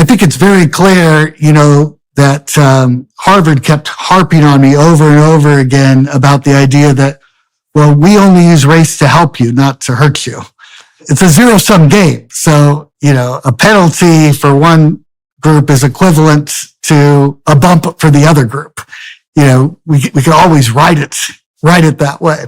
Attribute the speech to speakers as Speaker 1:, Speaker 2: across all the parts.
Speaker 1: I think it's very clear, that Harvard kept harping on me over and over again about the idea that, well, we only use race to help you, not to hurt you. It's a zero-sum game. So, a penalty for one group is equivalent to a bump for the other group. We can always write it that way.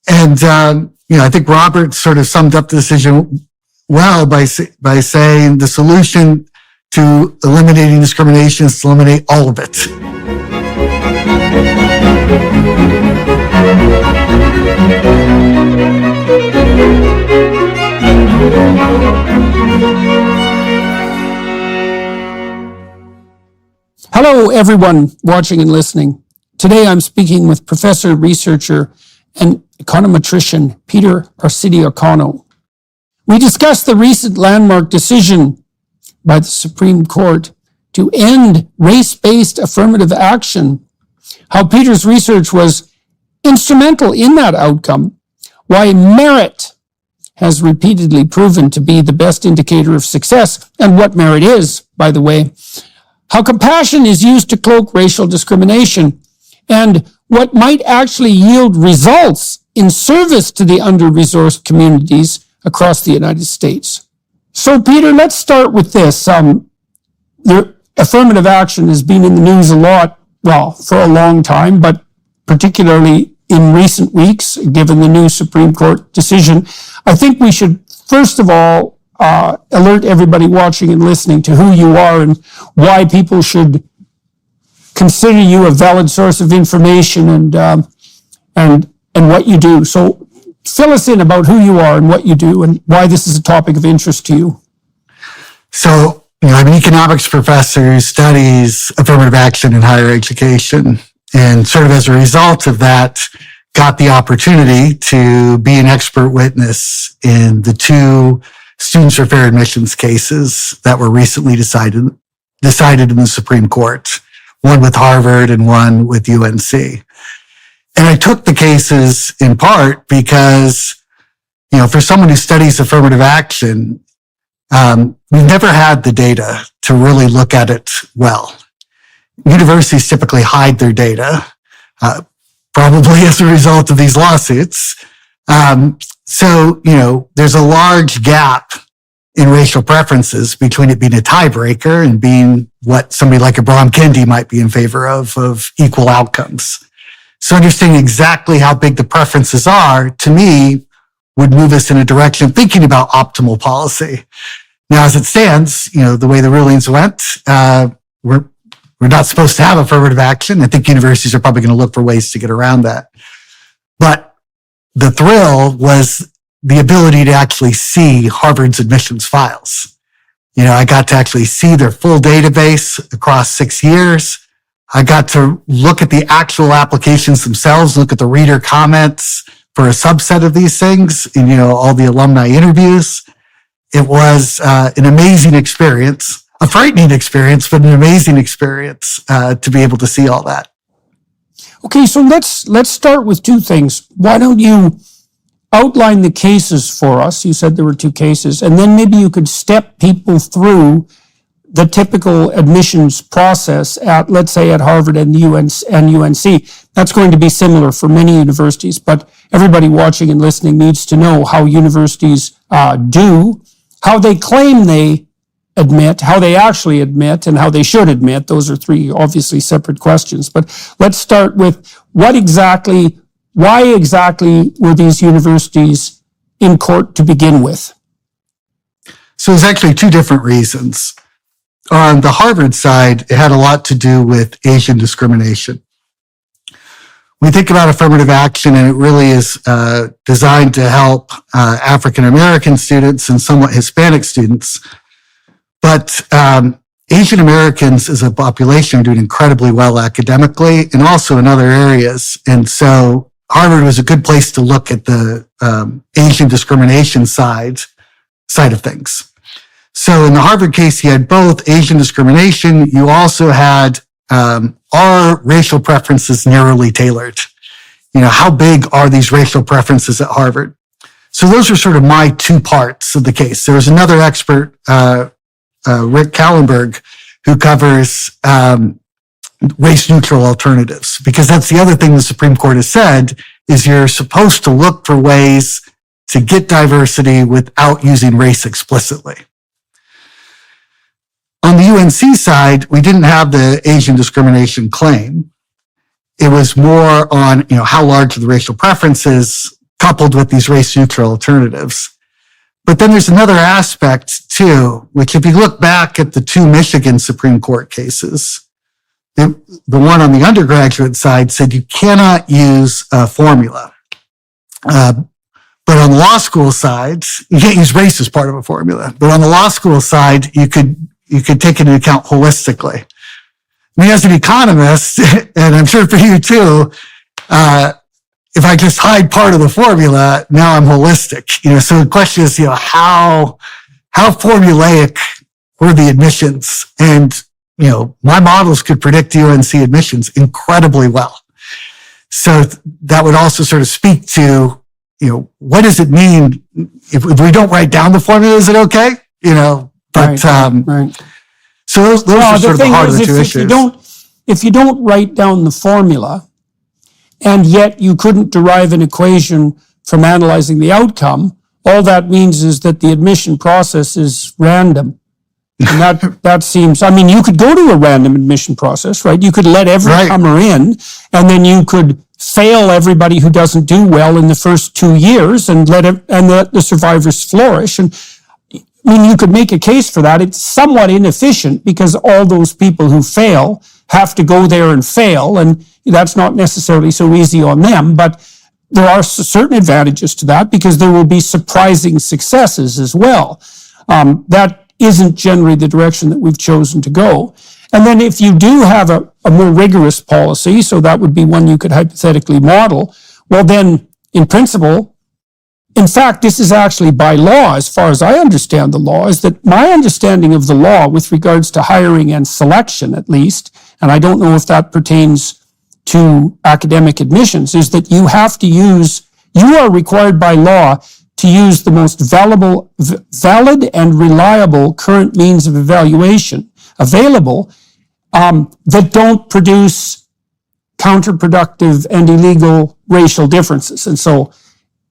Speaker 1: And, I think Robert sort of summed up the decision well by saying the solution to eliminating discrimination is to eliminate all of it.
Speaker 2: Hello, everyone watching and listening. Today I'm speaking with professor, researcher, and econometrician Peter Arcidiacono. We discussed the recent landmark decision by the Supreme Court to end race-based affirmative action, how Peter's research was instrumental in that outcome, why merit has repeatedly proven to be the best indicator of success, and what merit is, by the way, how compassion is used to cloak racial discrimination, and what might actually yield results in service to the under-resourced communities across the United States. So, Peter, let's start with this. The affirmative action has been in the news a lot, for a long time, but particularly in recent weeks, given the new Supreme Court decision. I think we should, first of all, alert everybody watching and listening to who you are and why people should consider you a valid source of information and what you do. So fill us in about who you are and what you do and why this is a topic of interest to you.
Speaker 1: So, I'm an economics professor who studies affirmative action in higher education, and sort of as a result of that, got the opportunity to be an expert witness in the two Students for Fair Admissions cases that were recently decided in the Supreme Court, one with Harvard and one with UNC. And I took the cases in part because, for someone who studies affirmative action, we've never had the data to really look at it well. Universities typically hide their data, probably as a result of these lawsuits. So, there's a large gap in racial preferences between it being a tiebreaker and being what somebody like Abraham Kendi might be in favor of equal outcomes. So understanding exactly how big the preferences are, to me, would move us in a direction of thinking about optimal policy. Now, as it stands, the way the rulings went, we're not supposed to have affirmative action. I think universities are probably going to look for ways to get around that. But the thrill was the ability to actually see Harvard's admissions files. I got to actually see their full database across 6 years. I got to look at the actual applications themselves, look at the reader comments for a subset of these things, and, all the alumni interviews. It was an amazing experience, a frightening experience, but an amazing experience to be able to see all that.
Speaker 2: Okay, so let's start with two things. Why don't you outline the cases for us? You said there were two cases, and then maybe you could step people through the typical admissions process at, let's say, at Harvard and UNC. That's going to be similar for many universities, but everybody watching and listening needs to know how universities do, how they claim they admit, how they actually admit, and how they should admit. Those are three obviously separate questions. But let's start with why exactly were these universities in court to begin with?
Speaker 1: So there's actually two different reasons. On the Harvard side, it had a lot to do with Asian discrimination. We think about affirmative action, and it really is designed to help African American students and somewhat Hispanic students. But Asian Americans as a population are doing incredibly well academically and also in other areas. And so Harvard was a good place to look at the Asian discrimination side of things. So in the Harvard case, you had both Asian discrimination. You also had, are racial preferences narrowly tailored? How big are these racial preferences at Harvard? So those are sort of my two parts of the case. There was another expert, Rick Kallenberg, who covers race-neutral alternatives, because that's the other thing the Supreme Court has said, is you're supposed to look for ways to get diversity without using race explicitly. On the UNC side, we didn't have the Asian discrimination claim. It was more on, how large are the racial preferences coupled with these race-neutral alternatives. But then there's another aspect too, which if you look back at the two Michigan Supreme Court cases, the one on the undergraduate side said you cannot use a formula. But on the law school side, you can't use race as part of a formula. But on the law school side, you could take it into account holistically. I mean, as an economist, and I'm sure for you too, if I just hide part of the formula, now I'm holistic. So the question is, how formulaic were the admissions? And, my models could predict UNC admissions incredibly well. So that would also sort of speak to, what does it mean if we don't write down the formula? Is it okay? But,
Speaker 2: right.
Speaker 1: So those are sort of the heart of the two issues.
Speaker 2: If you don't write down the formula, and yet you couldn't derive an equation from analyzing the outcome, all that means is that the admission process is random. And that seems, you could go to a random admission process, right? You could let every comer in, and then you could fail everybody who doesn't do well in the first 2 years and let the survivors flourish. And you could make a case for that. It's somewhat inefficient because all those people who fail have to go there and fail, and that's not necessarily so easy on them, but there are certain advantages to that because there will be surprising successes as well. That isn't generally the direction that we've chosen to go. And then if you do have a more rigorous policy, so that would be one you could hypothetically model, well then, in principle, in fact, this is actually by law, as far as I understand the law, is that my understanding of the law with regards to hiring and selection, at least, and I don't know if that pertains to academic admissions, is that you are required by law to use the most valid and reliable current means of evaluation available that don't produce counterproductive and illegal racial differences.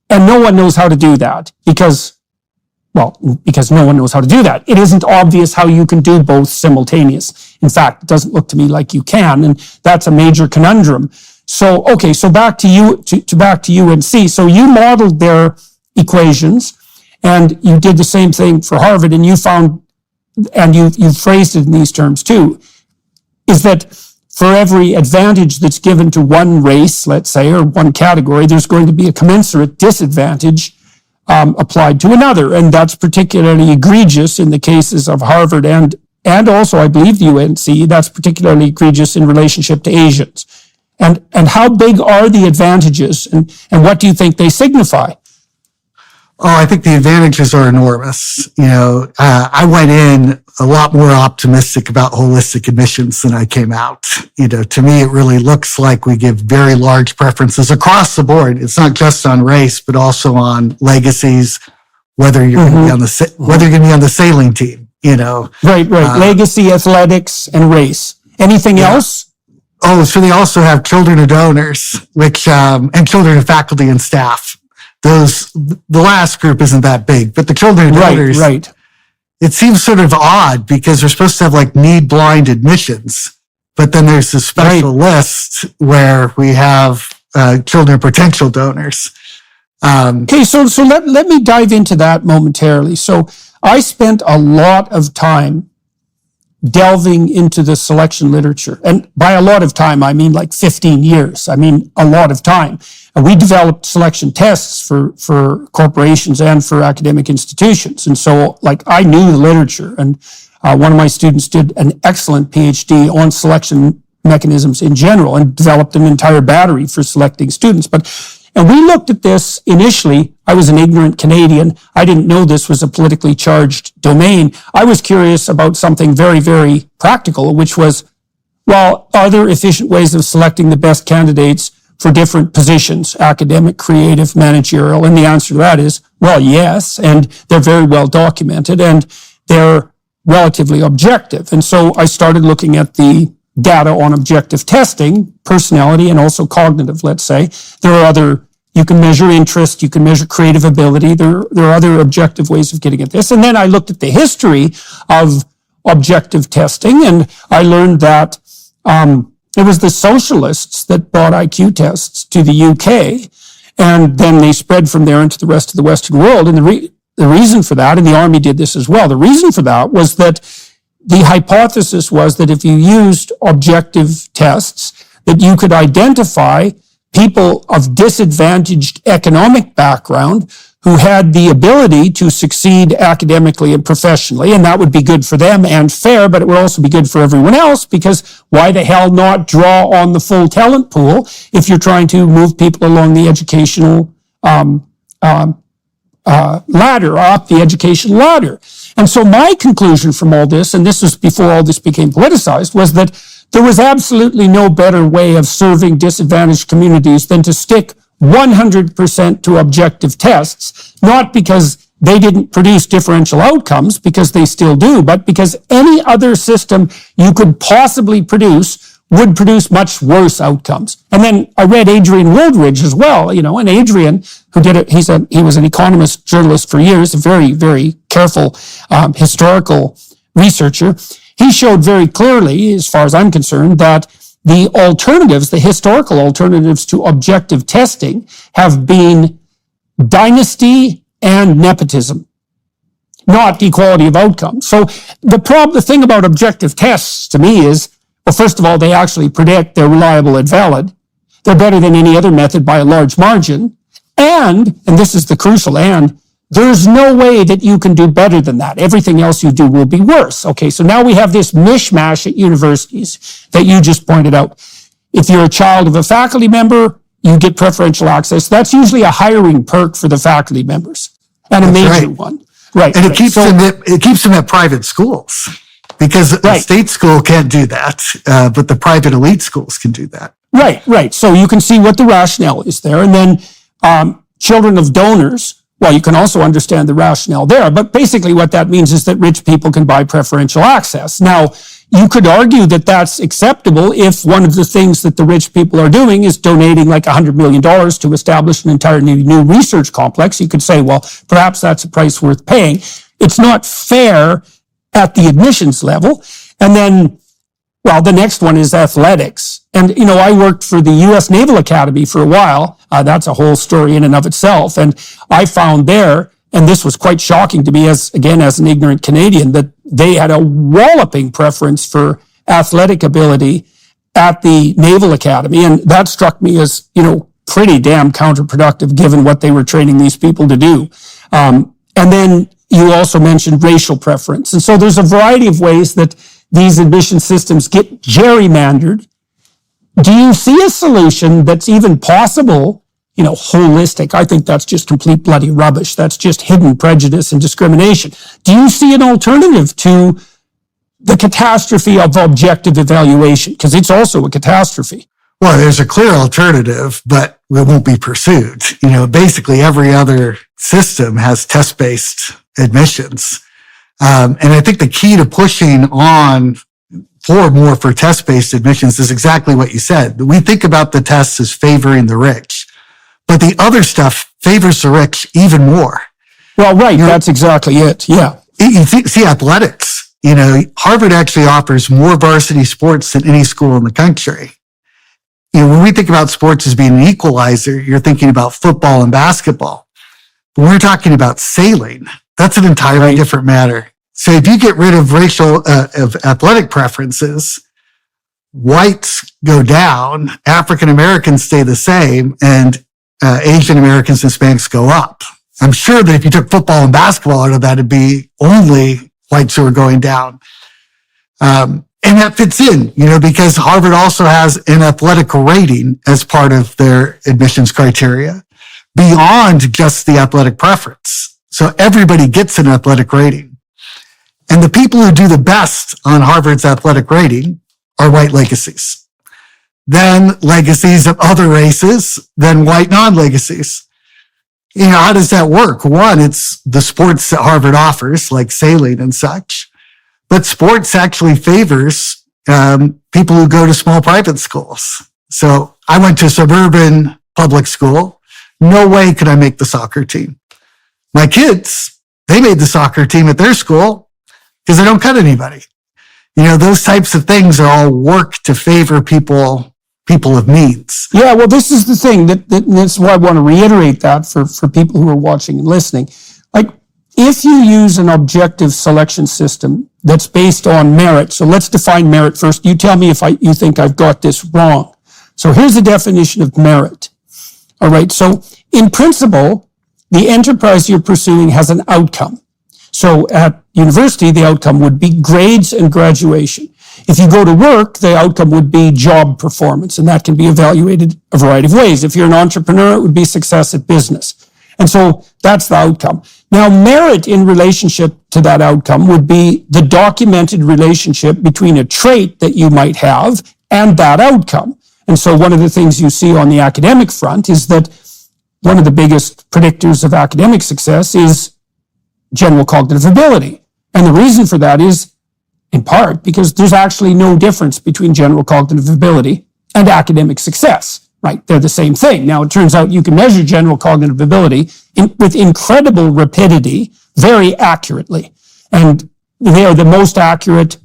Speaker 2: And no one knows how to do that because no one knows how to do that. It isn't obvious how you can do both simultaneous. In fact, it doesn't look to me like you can, and that's a major conundrum. So back to UNC. So you modeled their equations, and you did the same thing for Harvard, and you found, and you phrased it in these terms too, is that for every advantage that's given to one race, let's say, or one category, there's going to be a commensurate disadvantage applied to another. And that's particularly egregious in the cases of Harvard and also, I believe, the UNC. That's particularly egregious in relationship to Asians. And how big are the advantages, and what do you think they signify?
Speaker 1: Oh, I think the advantages are enormous. I went in a lot more optimistic about holistic admissions than I came out. To me, it really looks like we give very large preferences across the board. It's not just on race, but also on legacies, whether you're going to be on the sailing team,
Speaker 2: Right. Legacy, athletics, and race. Anything else?
Speaker 1: Oh, so they also have children of donors, which, and children of faculty and staff. The last group isn't that big, but the children of donors,
Speaker 2: right.
Speaker 1: It seems sort of odd because they're supposed to have need-blind admissions, but then there's a special list where we have children of potential donors.
Speaker 2: Okay, so let me dive into that momentarily. So I spent a lot of time delving into the selection literature. And by a lot of time, I mean like 15 years. I mean, a lot of time. And we developed selection tests for corporations and for academic institutions. And so I knew the literature, and one of my students did an excellent PhD on selection mechanisms in general and developed an entire battery for selecting students. And we looked at this initially. I was an ignorant Canadian. I didn't know this was a politically charged domain. I was curious about something very, very practical, which was, are there efficient ways of selecting the best candidates for different positions, academic, creative, managerial? And the answer to that is, yes, and they're very well documented, and they're relatively objective. And so I started looking at the data on objective testing, personality, and also cognitive, let's say. There are other, you can measure interest, you can measure creative ability. There are other objective ways of getting at this. And then I looked at the history of objective testing, and I learned that it was the socialists that brought IQ tests to the UK, and then they spread from there into the rest of the Western world. And the reason for that, and the Army did this as well, the reason for that was that the hypothesis was that if you used objective tests, that you could identify people of disadvantaged economic background who had the ability to succeed academically and professionally, and that would be good for them and fair, but it would also be good for everyone else, because why the hell not draw on the full talent pool if you're trying to move people along the educational ladder, up the education ladder. And so my conclusion from all this, and this was before all this became politicized, was that there was absolutely no better way of serving disadvantaged communities than to stick 100% to objective tests, not because they didn't produce differential outcomes, because they still do, but because any other system you could possibly produce would produce much worse outcomes. And then I read Adrian Wooldridge as well, and Adrian, who did it, he was an economist journalist for years, a very, very careful historical researcher. He showed very clearly, as far as I'm concerned, that the alternatives, the historical alternatives to objective testing, have been dynasty and nepotism, not equality of outcomes. So the thing about objective tests to me is, well, first of all, they actually predict, they're reliable and valid. They're better than any other method by a large margin. And this is the crucial and, there's no way that you can do better than that. Everything else you do will be worse. Okay, so now we have this mishmash at universities that you just pointed out. If you're a child of a faculty member, you get preferential access. That's usually a hiring perk for the faculty members, and a major one. Right.
Speaker 1: And it keeps them at private schools, because a state school can't do that, but the private elite schools can do that.
Speaker 2: Right. So you can see what the rationale is there. And then children of donors, well, you can also understand the rationale there, but basically what that means is that rich people can buy preferential access. Now, you could argue that that's acceptable if one of the things that the rich people are doing is donating like $100 million to establish an entirely new research complex. You could say, well, perhaps that's a price worth paying. It's not fair at the admissions level. And then, well, the next one is athletics. And, I worked for the U.S. Naval Academy for a while. That's a whole story in and of itself. And I found there, and this was quite shocking to me as an ignorant Canadian, that they had a walloping preference for athletic ability at the Naval Academy. And that struck me as, pretty damn counterproductive given what they were training these people to do. And then you also mentioned racial preference. And so there's a variety of ways that these admission systems get gerrymandered. Do you see a solution that's even possible, holistic? I think that's just complete bloody rubbish. That's just hidden prejudice and discrimination. Do you see an alternative to the catastrophe of objective evaluation? Because it's also a catastrophe.
Speaker 1: Well, there's a clear alternative, but it won't be pursued. Basically every other system has test-based admissions. And I think the key to pushing on for test-based admissions is exactly what you said. We think about the tests as favoring the rich, but the other stuff favors the rich even more.
Speaker 2: Well, right. That's exactly it. Yeah.
Speaker 1: See athletics. Harvard actually offers more varsity sports than any school in the country. When we think about sports as being an equalizer, you're thinking about football and basketball. But we're talking about sailing. That's an entirely different matter. So if you get rid of of athletic preferences, whites go down, African Americans stay the same, and Asian Americans and Hispanics go up. I'm sure that if you took football and basketball out of that, it'd be only whites who are going down. And that fits in, because Harvard also has an athletic rating as part of their admissions criteria beyond just the athletic preference. So everybody gets an athletic rating. And the people who do the best on Harvard's athletic rating are white legacies. Then legacies of other races, then white non-legacies. How does that work? One, it's the sports that Harvard offers, like sailing and such. But sports actually favors people who go to small private schools. So I went to suburban public school. No way could I make the soccer team. My kids, they made the soccer team at their school because they don't cut anybody. Those types of things are all work to favor people of means.
Speaker 2: Yeah, well, this is the thing that's why I want to reiterate that for people who are watching and listening. Like, if you use an objective selection system that's based on merit, so let's define merit first. You tell me if you think I've got this wrong. So here's the definition of merit. All right, so in principle, the enterprise you're pursuing has an outcome. So at university, the outcome would be grades and graduation. If you go to work, the outcome would be job performance, and that can be evaluated a variety of ways. If you're an entrepreneur, it would be success at business. And so that's the outcome. Now, merit in relationship to that outcome would be the documented relationship between a trait that you might have and that outcome. And so one of the things you see on the academic front is that one of the biggest predictors of academic success is general cognitive ability. And the reason for that is, in part, because there's actually no difference between general cognitive ability and academic success, right? They're the same thing. Now, it turns out you can measure general cognitive ability with incredible rapidity, very accurately. And they are the most accurate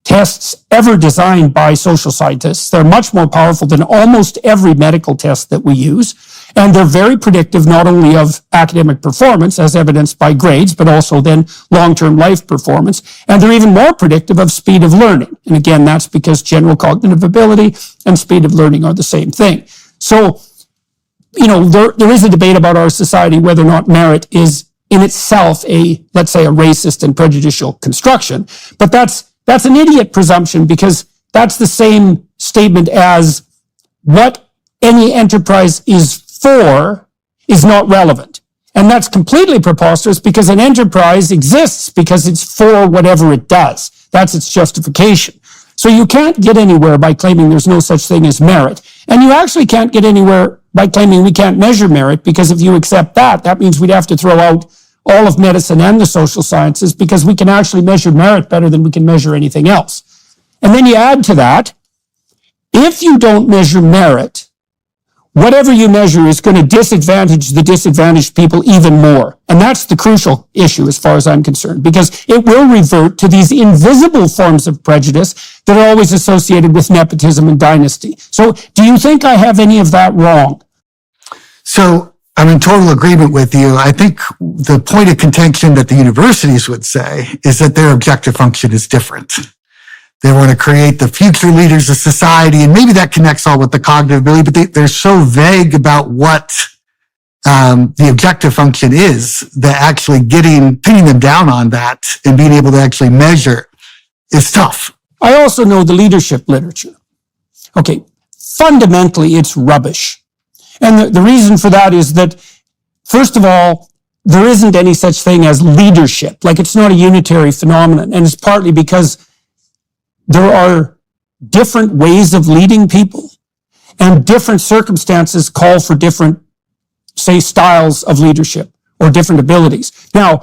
Speaker 2: tests ever designed by social scientists. They're much more powerful than almost every medical test that we use. And they're very predictive not only of academic performance, as evidenced by grades, but also then long-term life performance. And they're even more predictive of speed of learning. And again, that's because general cognitive ability and speed of learning are the same thing. So, there is a debate about our society whether or not merit is in itself let's say, a racist and prejudicial construction. But that's an idiot presumption, because that's the same statement as what any enterprise is for is not relevant. And that's completely preposterous, because an enterprise exists because it's for whatever it does. That's its justification. So you can't get anywhere by claiming there's no such thing as merit. And you actually can't get anywhere by claiming we can't measure merit, because if you accept that means we'd have to throw out all of medicine and the social sciences, because we can actually measure merit better than we can measure anything else. And then you add to that, if you don't measure merit, whatever you measure is going to disadvantage the disadvantaged people even more. And that's the crucial issue as far as I'm concerned, because it will revert to these invisible forms of prejudice that are always associated with nepotism and dynasty. So do you think I have any of that wrong?
Speaker 1: So I'm in total agreement with you. I think the point of contention that the universities would say is that their objective function is different. They want to create the future leaders of society, and maybe that connects all with the cognitive ability, but they're so vague about what the objective function is that actually pinning them down on that and being able to actually measure is tough.
Speaker 2: I also know the leadership literature. Okay, fundamentally, it's rubbish. And the reason for that is that, first of all, there isn't any such thing as leadership. Like, it's not a unitary phenomenon. And it's partly because there are different ways of leading people, and different circumstances call for different, say, styles of leadership or different abilities. Now,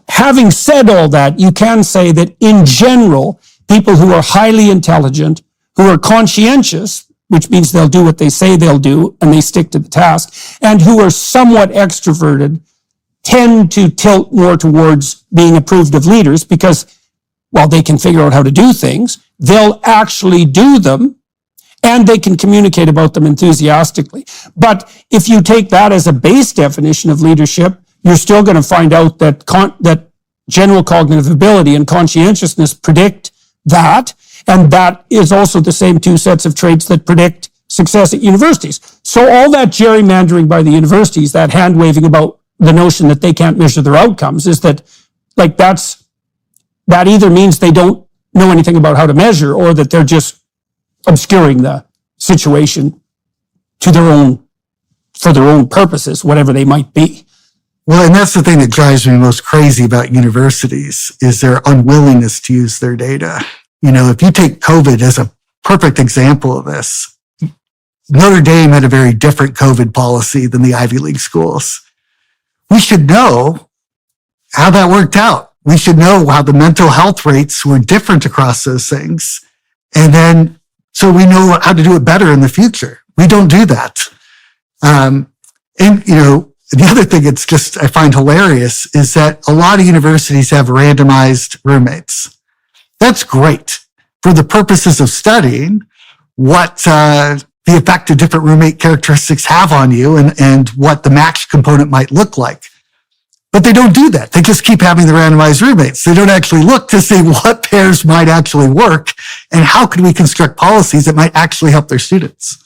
Speaker 2: having said all that, you can say that in general, people who are highly intelligent, who are conscientious, which means they'll do what they say they'll do and they stick to the task, and who are somewhat extroverted, tend to tilt more towards being approved of leaders, because while they can figure out how to do things, they'll actually do them, and they can communicate about them enthusiastically. But if you take that as a base definition of leadership, you're still going to find out that general cognitive ability and conscientiousness predict that, and that is also the same two sets of traits that predict success at universities. So all that gerrymandering by the universities, that hand-waving about the notion that they can't measure their outcomes, is that, that either means they don't know anything about how to measure, or that they're just obscuring the situation for their own purposes, whatever they might be.
Speaker 1: Well, and that's the thing that drives me most crazy about universities, is their unwillingness to use their data. If you take COVID as a perfect example of this, Notre Dame had a very different COVID policy than the Ivy League schools. We should know how that worked out. we should know how the mental health rates were different across those things. And then, so we know how to do it better in the future. We don't do that. And, the other thing I find hilarious is that a lot of universities have randomized roommates. That's great for the purposes of studying what the effect of different roommate characteristics have on you and what the match component might look like. But they don't do that. They just keep having the randomized roommates. They don't actually look to see what pairs might actually work and how could we construct policies that might actually help their students.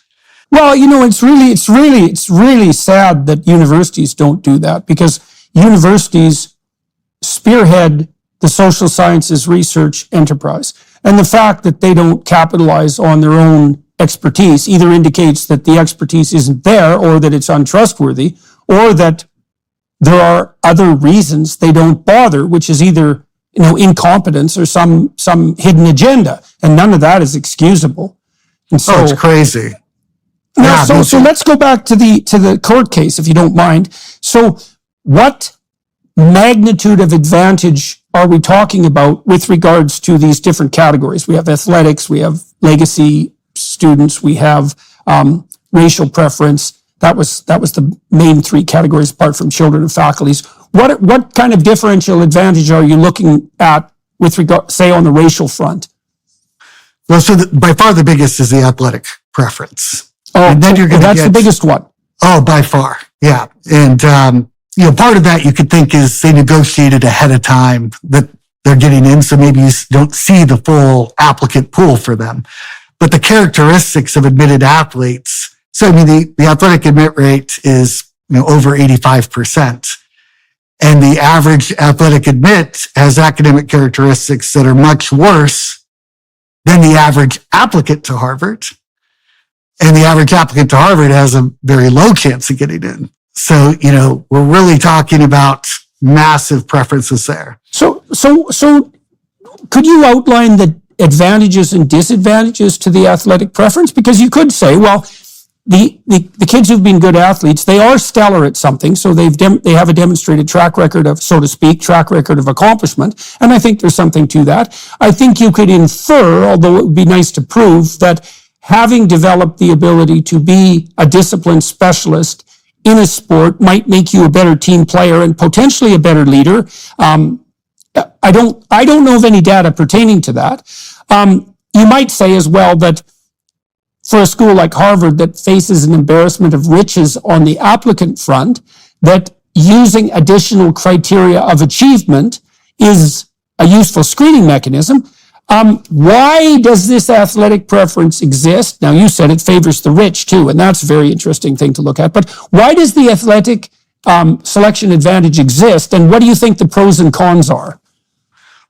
Speaker 2: Well, it's really sad that universities don't do that, because universities spearhead the social sciences research enterprise. And the fact that they don't capitalize on their own expertise either indicates that the expertise isn't there, or that it's untrustworthy, or that there are other reasons they don't bother, which is either, incompetence or some hidden agenda. And none of that is excusable. And so,
Speaker 1: it's crazy.
Speaker 2: Now, so let's go back to the court case, if you don't mind. So what magnitude of advantage are we talking about with regards to these different categories? We have athletics, we have legacy students, we have racial preference. That was the main three categories, apart from children and faculties. What kind of differential advantage are you looking at with regard, say, on the racial front?
Speaker 1: Well, so by far the biggest is the athletic preference.
Speaker 2: Oh, and then that's the biggest one.
Speaker 1: Oh, by far. Yeah. And, part of that you could think is they negotiated ahead of time that they're getting in. So maybe you don't see the full applicant pool for them, but the characteristics of admitted athletes. So, the athletic admit rate is, over 85%. And the average athletic admit has academic characteristics that are much worse than the average applicant to Harvard. And the average applicant to Harvard has a very low chance of getting in. So, we're really talking about massive preferences there. So
Speaker 2: could you outline the advantages and disadvantages to the athletic preference? Because you could say, well, the kids who've been good athletes, they are stellar at something. So they have a demonstrated track record of, so to speak, track record of accomplishment. And I think there's something to that. I think you could infer, although it would be nice to prove, that having developed the ability to be a discipline specialist in a sport might make you a better team player and potentially a better leader. I don't know of any data pertaining to that. You might say as well that for a school like Harvard that faces an embarrassment of riches on the applicant front, that using additional criteria of achievement is a useful screening mechanism. Why does this athletic preference exist? Now, you said it favors the rich too, and that's a very interesting thing to look at. But why does the athletic selection advantage exist, and what do you think the pros and cons are?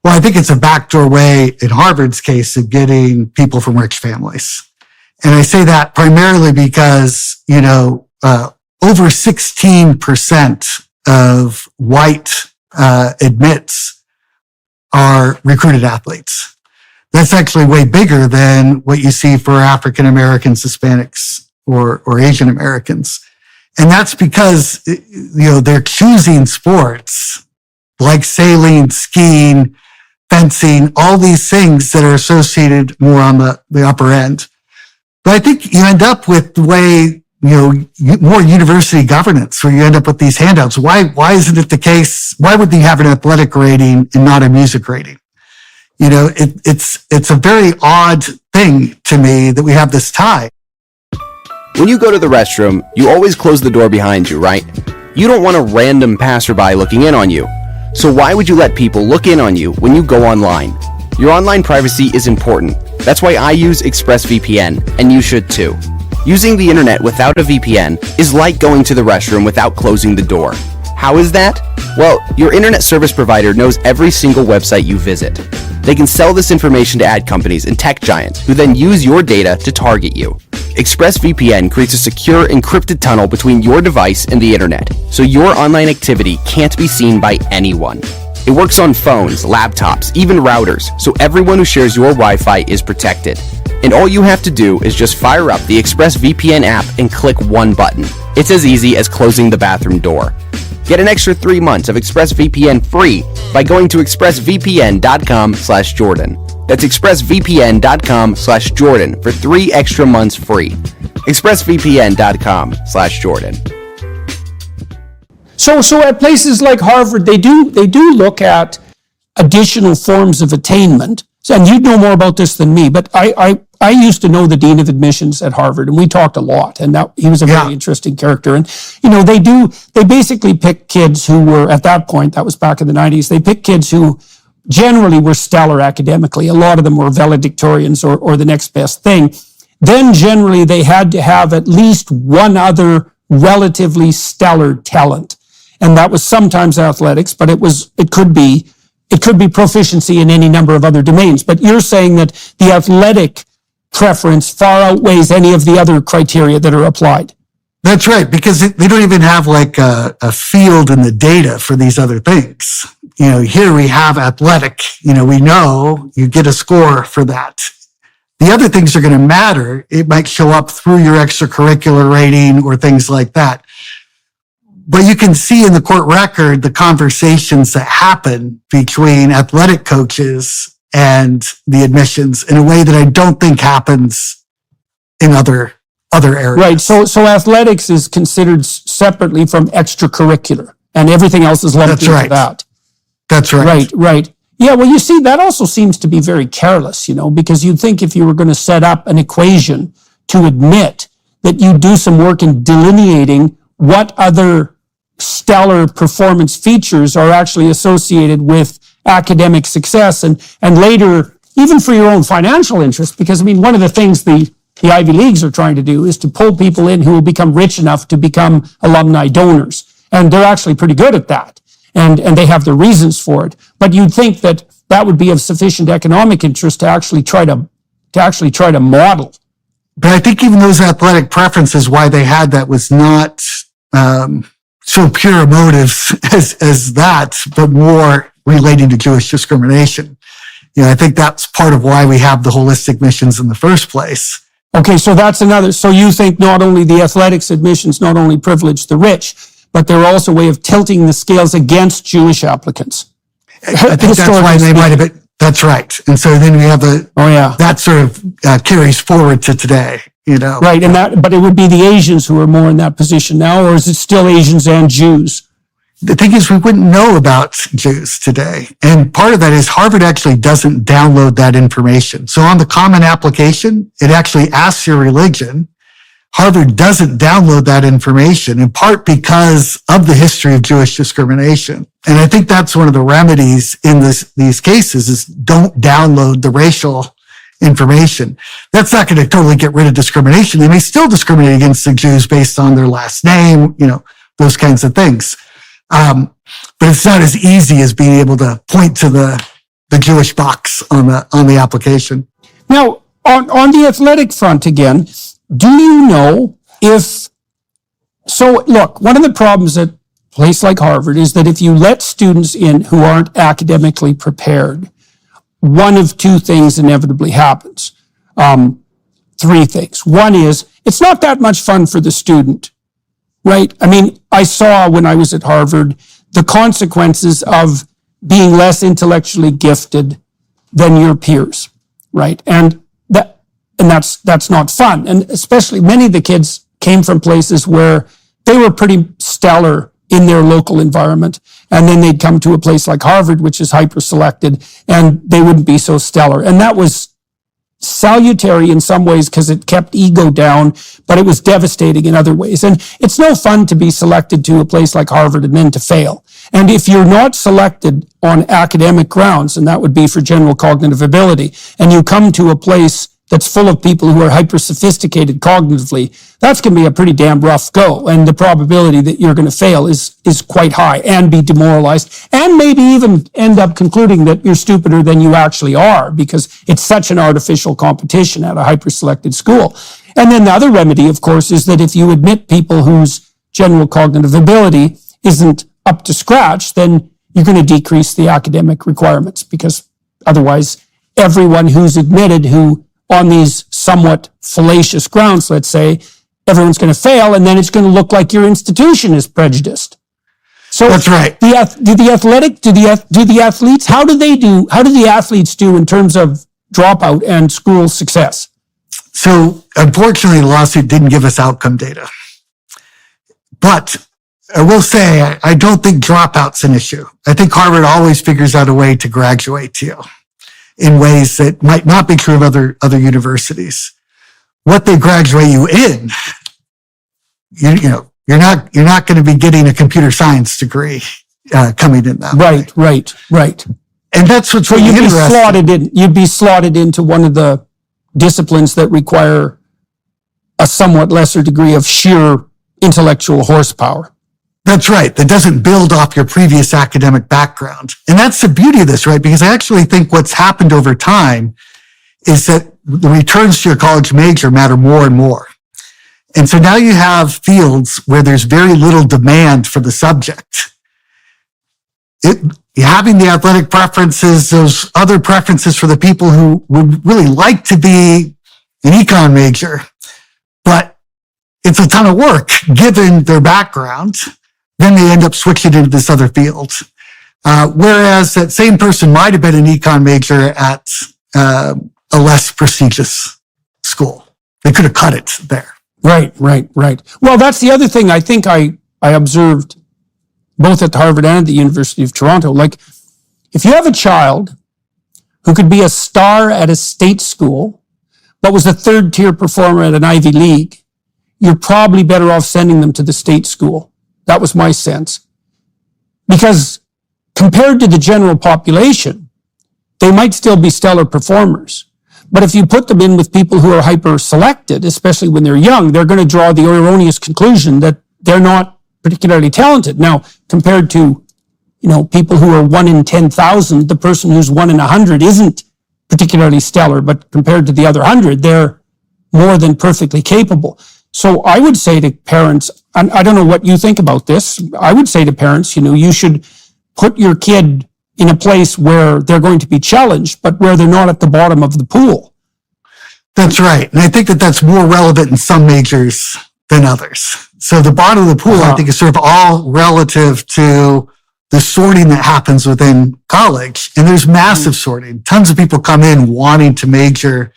Speaker 1: Well, I think it's a backdoor way, in Harvard's case, of getting people from rich families. And I say that primarily because, over 16% of white admits are recruited athletes. That's actually way bigger than what you see for African Americans, Hispanics, or Asian Americans. And that's because, they're choosing sports like sailing, skiing, fencing, all these things that are associated more on the upper end. But I think you end up with the way, more university governance, where you end up with these handouts. Why isn't it the case? Why would they have an athletic rating and not a music rating? It's a very odd thing to me that we have this tie.
Speaker 3: When you go to the restroom, you always close the door behind you, right? You don't want a random passerby looking in on you. So why would you let people look in on you when you go online? Your online privacy is important. That's why I use ExpressVPN, and you should too. Using the internet without a VPN is like going to the restroom without closing the door. How is that? Well, your internet service provider knows every single website you visit. They can sell this information to ad companies and tech giants who then use your data to target you. ExpressVPN creates a secure, encrypted tunnel between your device and the internet, so your online activity can't be seen by anyone. It works on phones, laptops, even routers, so everyone who shares your Wi-Fi is protected. And all you have to do is just fire up the ExpressVPN app and click one button. It's as easy as closing the bathroom door. Get an extra 3 months of ExpressVPN free by going to expressvpn.com/Jordan. That's expressvpn.com/Jordan for 3 extra months free. expressvpn.com/Jordan.
Speaker 2: So at places like Harvard, they do look at additional forms of attainment. And you'd know more about this than me, but I used to know the dean of admissions at Harvard, and we talked a lot. And he was a very interesting character. And they basically picked kids who were at that point. That was back in the 90s. They picked kids who generally were stellar academically. A lot of them were valedictorians or the next best thing. Then generally they had to have at least one other relatively stellar talent. And that was sometimes athletics, but it could be proficiency in any number of other domains. But you're saying that the athletic preference far outweighs any of the other criteria that are applied.
Speaker 1: That's right, because they don't even have like a field in the data for these other things. Here we have athletic, we know you get a score for that. The other things are going to matter. It might show up through your extracurricular rating or things like that. But you can see in the court record the conversations that happen between athletic coaches and the admissions in a way that I don't think happens in other areas.
Speaker 2: Right. So athletics is considered separately from extracurricular, and everything else is lumped into that.
Speaker 1: That's right.
Speaker 2: Right. Yeah, well, you see, that also seems to be very careless, because you'd think if you were going to set up an equation to admit that you do some work in delineating what other stellar performance features are actually associated with academic success and later, even for your own financial interest, because, one of the things the Ivy Leagues are trying to do is to pull people in who will become rich enough to become alumni donors. And they're actually pretty good at that. And they have the reasons for it. But you'd think that would be of sufficient economic interest to actually try to model.
Speaker 1: But I think even those athletic preferences, why they had that was not so pure motives as that, but more relating to Jewish discrimination. I think that's part of why we have the holistic missions in the first place.
Speaker 2: Okay, so that's another. So you think not only the athletics admissions not only privilege the rich, but they're also a way of tilting the scales against Jewish applicants.
Speaker 1: I think that's why they might have it. That's right. And so then we have that sort of carries forward to today,
Speaker 2: Right. But it would be the Asians who are more in that position now, or is it still Asians and Jews?
Speaker 1: The thing is, we wouldn't know about Jews today. And part of that is Harvard actually doesn't download that information. So on the common application, it actually asks your religion. Harvard doesn't download that information, in part because of the history of Jewish discrimination. And I think that's one of the remedies in these cases is don't download the racial information. That's not going to totally get rid of discrimination. They may still discriminate against the Jews based on their last name, those kinds of things. But it's not as easy as being able to point to the Jewish box on the application.
Speaker 2: Now, on the athletic front again, do you know look, one of the problems at a place like Harvard is that if you let students in who aren't academically prepared, one of two things inevitably happens. 3 things. One is, it's not that much fun for the student, right? I saw when I was at Harvard the consequences of being less intellectually gifted than your peers, right? And that's not fun. And especially many of the kids came from places where they were pretty stellar in their local environment. And then they'd come to a place like Harvard, which is hyper-selected, and they wouldn't be so stellar. And that was salutary in some ways because it kept ego down, but it was devastating in other ways. And it's no fun to be selected to a place like Harvard and then to fail. And if you're not selected on academic grounds, and that would be for general cognitive ability, and you come to a place that's full of people who are hyper-sophisticated cognitively, that's going to be a pretty damn rough go. And the probability that you're going to fail is quite high and be demoralized and maybe even end up concluding that you're stupider than you actually are because it's such an artificial competition at a hyper-selected school. And then the other remedy, of course, is that if you admit people whose general cognitive ability isn't up to scratch, then you're going to decrease the academic requirements because otherwise everyone who's admitted who on these somewhat fallacious grounds, let's say, everyone's going to fail, and then it's going to look like your institution is prejudiced. So
Speaker 1: that's right.
Speaker 2: Do the athletes, how do the athletes do in terms of dropout and school success?
Speaker 1: So unfortunately, the lawsuit didn't give us outcome data. But I will say, I don't think dropout's an issue. I think Harvard always figures out a way to graduate you in ways that might not be true of other universities. What they graduate you in, you're not going to be getting a computer science degree coming in that way.
Speaker 2: Right.
Speaker 1: And that's what's really interesting.
Speaker 2: You'd be slotted into one of the disciplines that require a somewhat lesser degree of sheer intellectual horsepower.
Speaker 1: That's right. That doesn't build off your previous academic background. And that's the beauty of this, right? Because I actually think what's happened over time is that the returns to your college major matter more and more. And so now you have fields where there's very little demand for the subject. Having the athletic preferences, those other preferences for the people who would really like to be an econ major, but it's a ton of work given their background, then they end up switching into this other field. Whereas that same person might have been an econ major at a less prestigious school. They could have cut it there.
Speaker 2: Right. Well, that's the other thing I think I observed both at Harvard and at the University of Toronto. Like, if you have a child who could be a star at a state school, but was a third-tier performer at an Ivy League, you're probably better off sending them to the state school. That was my sense. Because compared to the general population, they might still be stellar performers. But if you put them in with people who are hyper-selected, especially when they're young, they're going to draw the erroneous conclusion that they're not particularly talented. Now, compared to, people who are 1 in 10,000, the person who's 1 in 100 isn't particularly stellar, but compared to the other 100, they're more than perfectly capable. So I would say to parents, and I don't know what you think about this, I would say to parents, you should put your kid in a place where they're going to be challenged, but where they're not at the bottom of the pool.
Speaker 1: That's right. And I think that that's more relevant in some majors than others. So the bottom of the pool, I think, is sort of all relative to the sorting that happens within college. And there's massive sorting. Tons of people come in wanting to major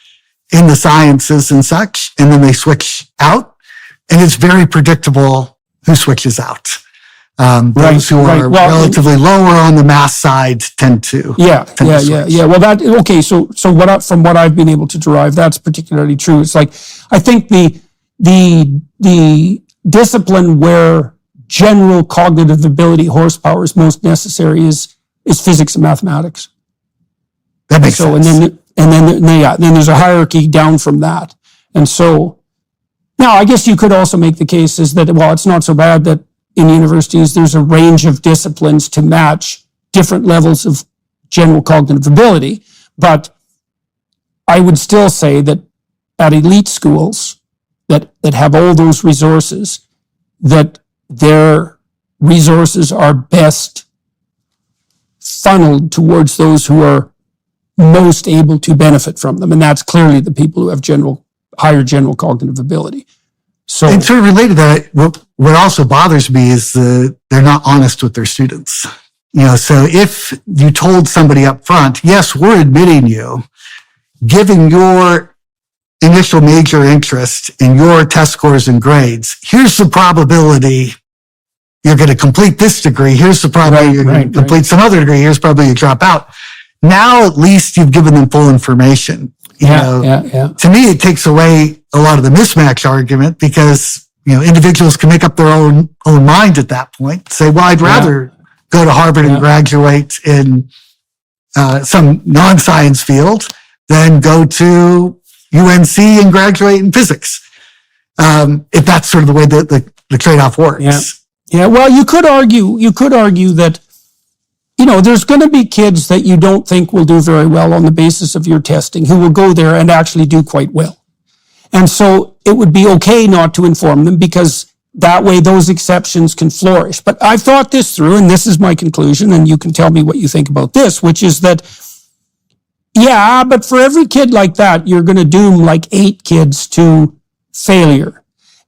Speaker 1: in the sciences and such, and then they switch out. And it's very predictable who switches out. Those who are relatively lower on the math side tend to.
Speaker 2: Yeah. Well, So from what I've been able to derive, that's particularly true. It's like, I think the discipline where general cognitive ability horsepower is most necessary is physics and mathematics.
Speaker 1: That makes sense.
Speaker 2: And then there's a hierarchy down from that. And so now I guess you could also make the case is that, it's not so bad that in universities there's a range of disciplines to match different levels of general cognitive ability. But I would still say that at elite schools that have all those resources, that their resources are best funneled towards those who are most able to benefit from them. And that's clearly the people who have higher general cognitive ability. So,
Speaker 1: and sort of related to that, what also bothers me is they're not honest with their students. So if you told somebody up front, yes, we're admitting you, given your initial major interest in your test scores and grades, here's the probability you're going to complete this degree. Here's the probability you're going to complete some other degree. Here's probably you drop out. Now, at least you've given them full information. To me, it takes away a lot of the mismatch argument because, individuals can make up their own mind at that point. Say, well, I'd rather go to Harvard and graduate in some non-science field than go to UNC and graduate in physics. If that's sort of the way that the trade-off works.
Speaker 2: Yeah. Well, you could argue that, there's going to be kids that you don't think will do very well on the basis of your testing who will go there and actually do quite well. And so it would be okay not to inform them because that way those exceptions can flourish. But I've thought this through, and this is my conclusion, and you can tell me what you think about this, which is that, but for every kid like that, you're going to doom like 8 kids to failure.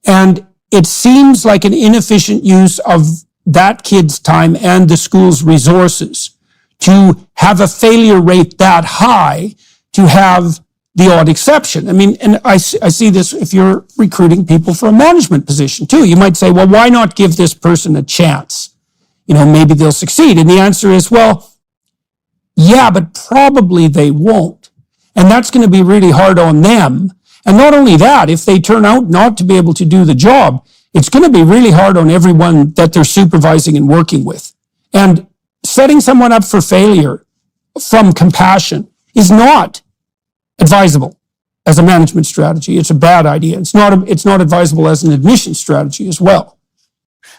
Speaker 2: And it seems like an inefficient use of that kid's time and the school's resources to have a failure rate that high to have the odd exception. I mean, and I see this if you're recruiting people for a management position too. You might say, well, why not give this person a chance? Maybe they'll succeed. And the answer is, well, yeah, but probably they won't. And that's going to be really hard on them. And not only that, if they turn out not to be able to do the job, it's going to be really hard on everyone that they're supervising and working with. And setting someone up for failure from compassion is not advisable as a management strategy. It's a bad idea. It's not advisable as an admission strategy as well.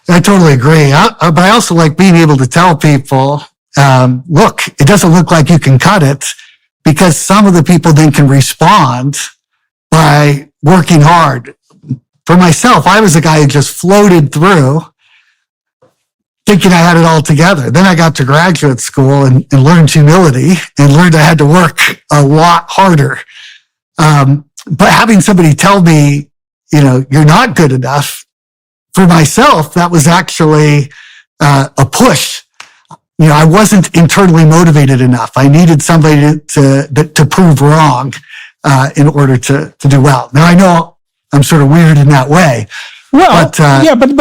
Speaker 1: I totally agree. But I also like being able to tell people, look, it doesn't look like you can cut it, because some of the people then can respond by working hard. For myself, I was a guy who just floated through thinking I had it all together. Then I got to graduate school and learned humility and learned I had to work a lot harder. But having somebody tell me, you're not good enough, for myself, that was actually a push. I wasn't internally motivated enough. I needed somebody to prove wrong in order to do well. Now I know I'm sort of weird in that way.
Speaker 2: Well, but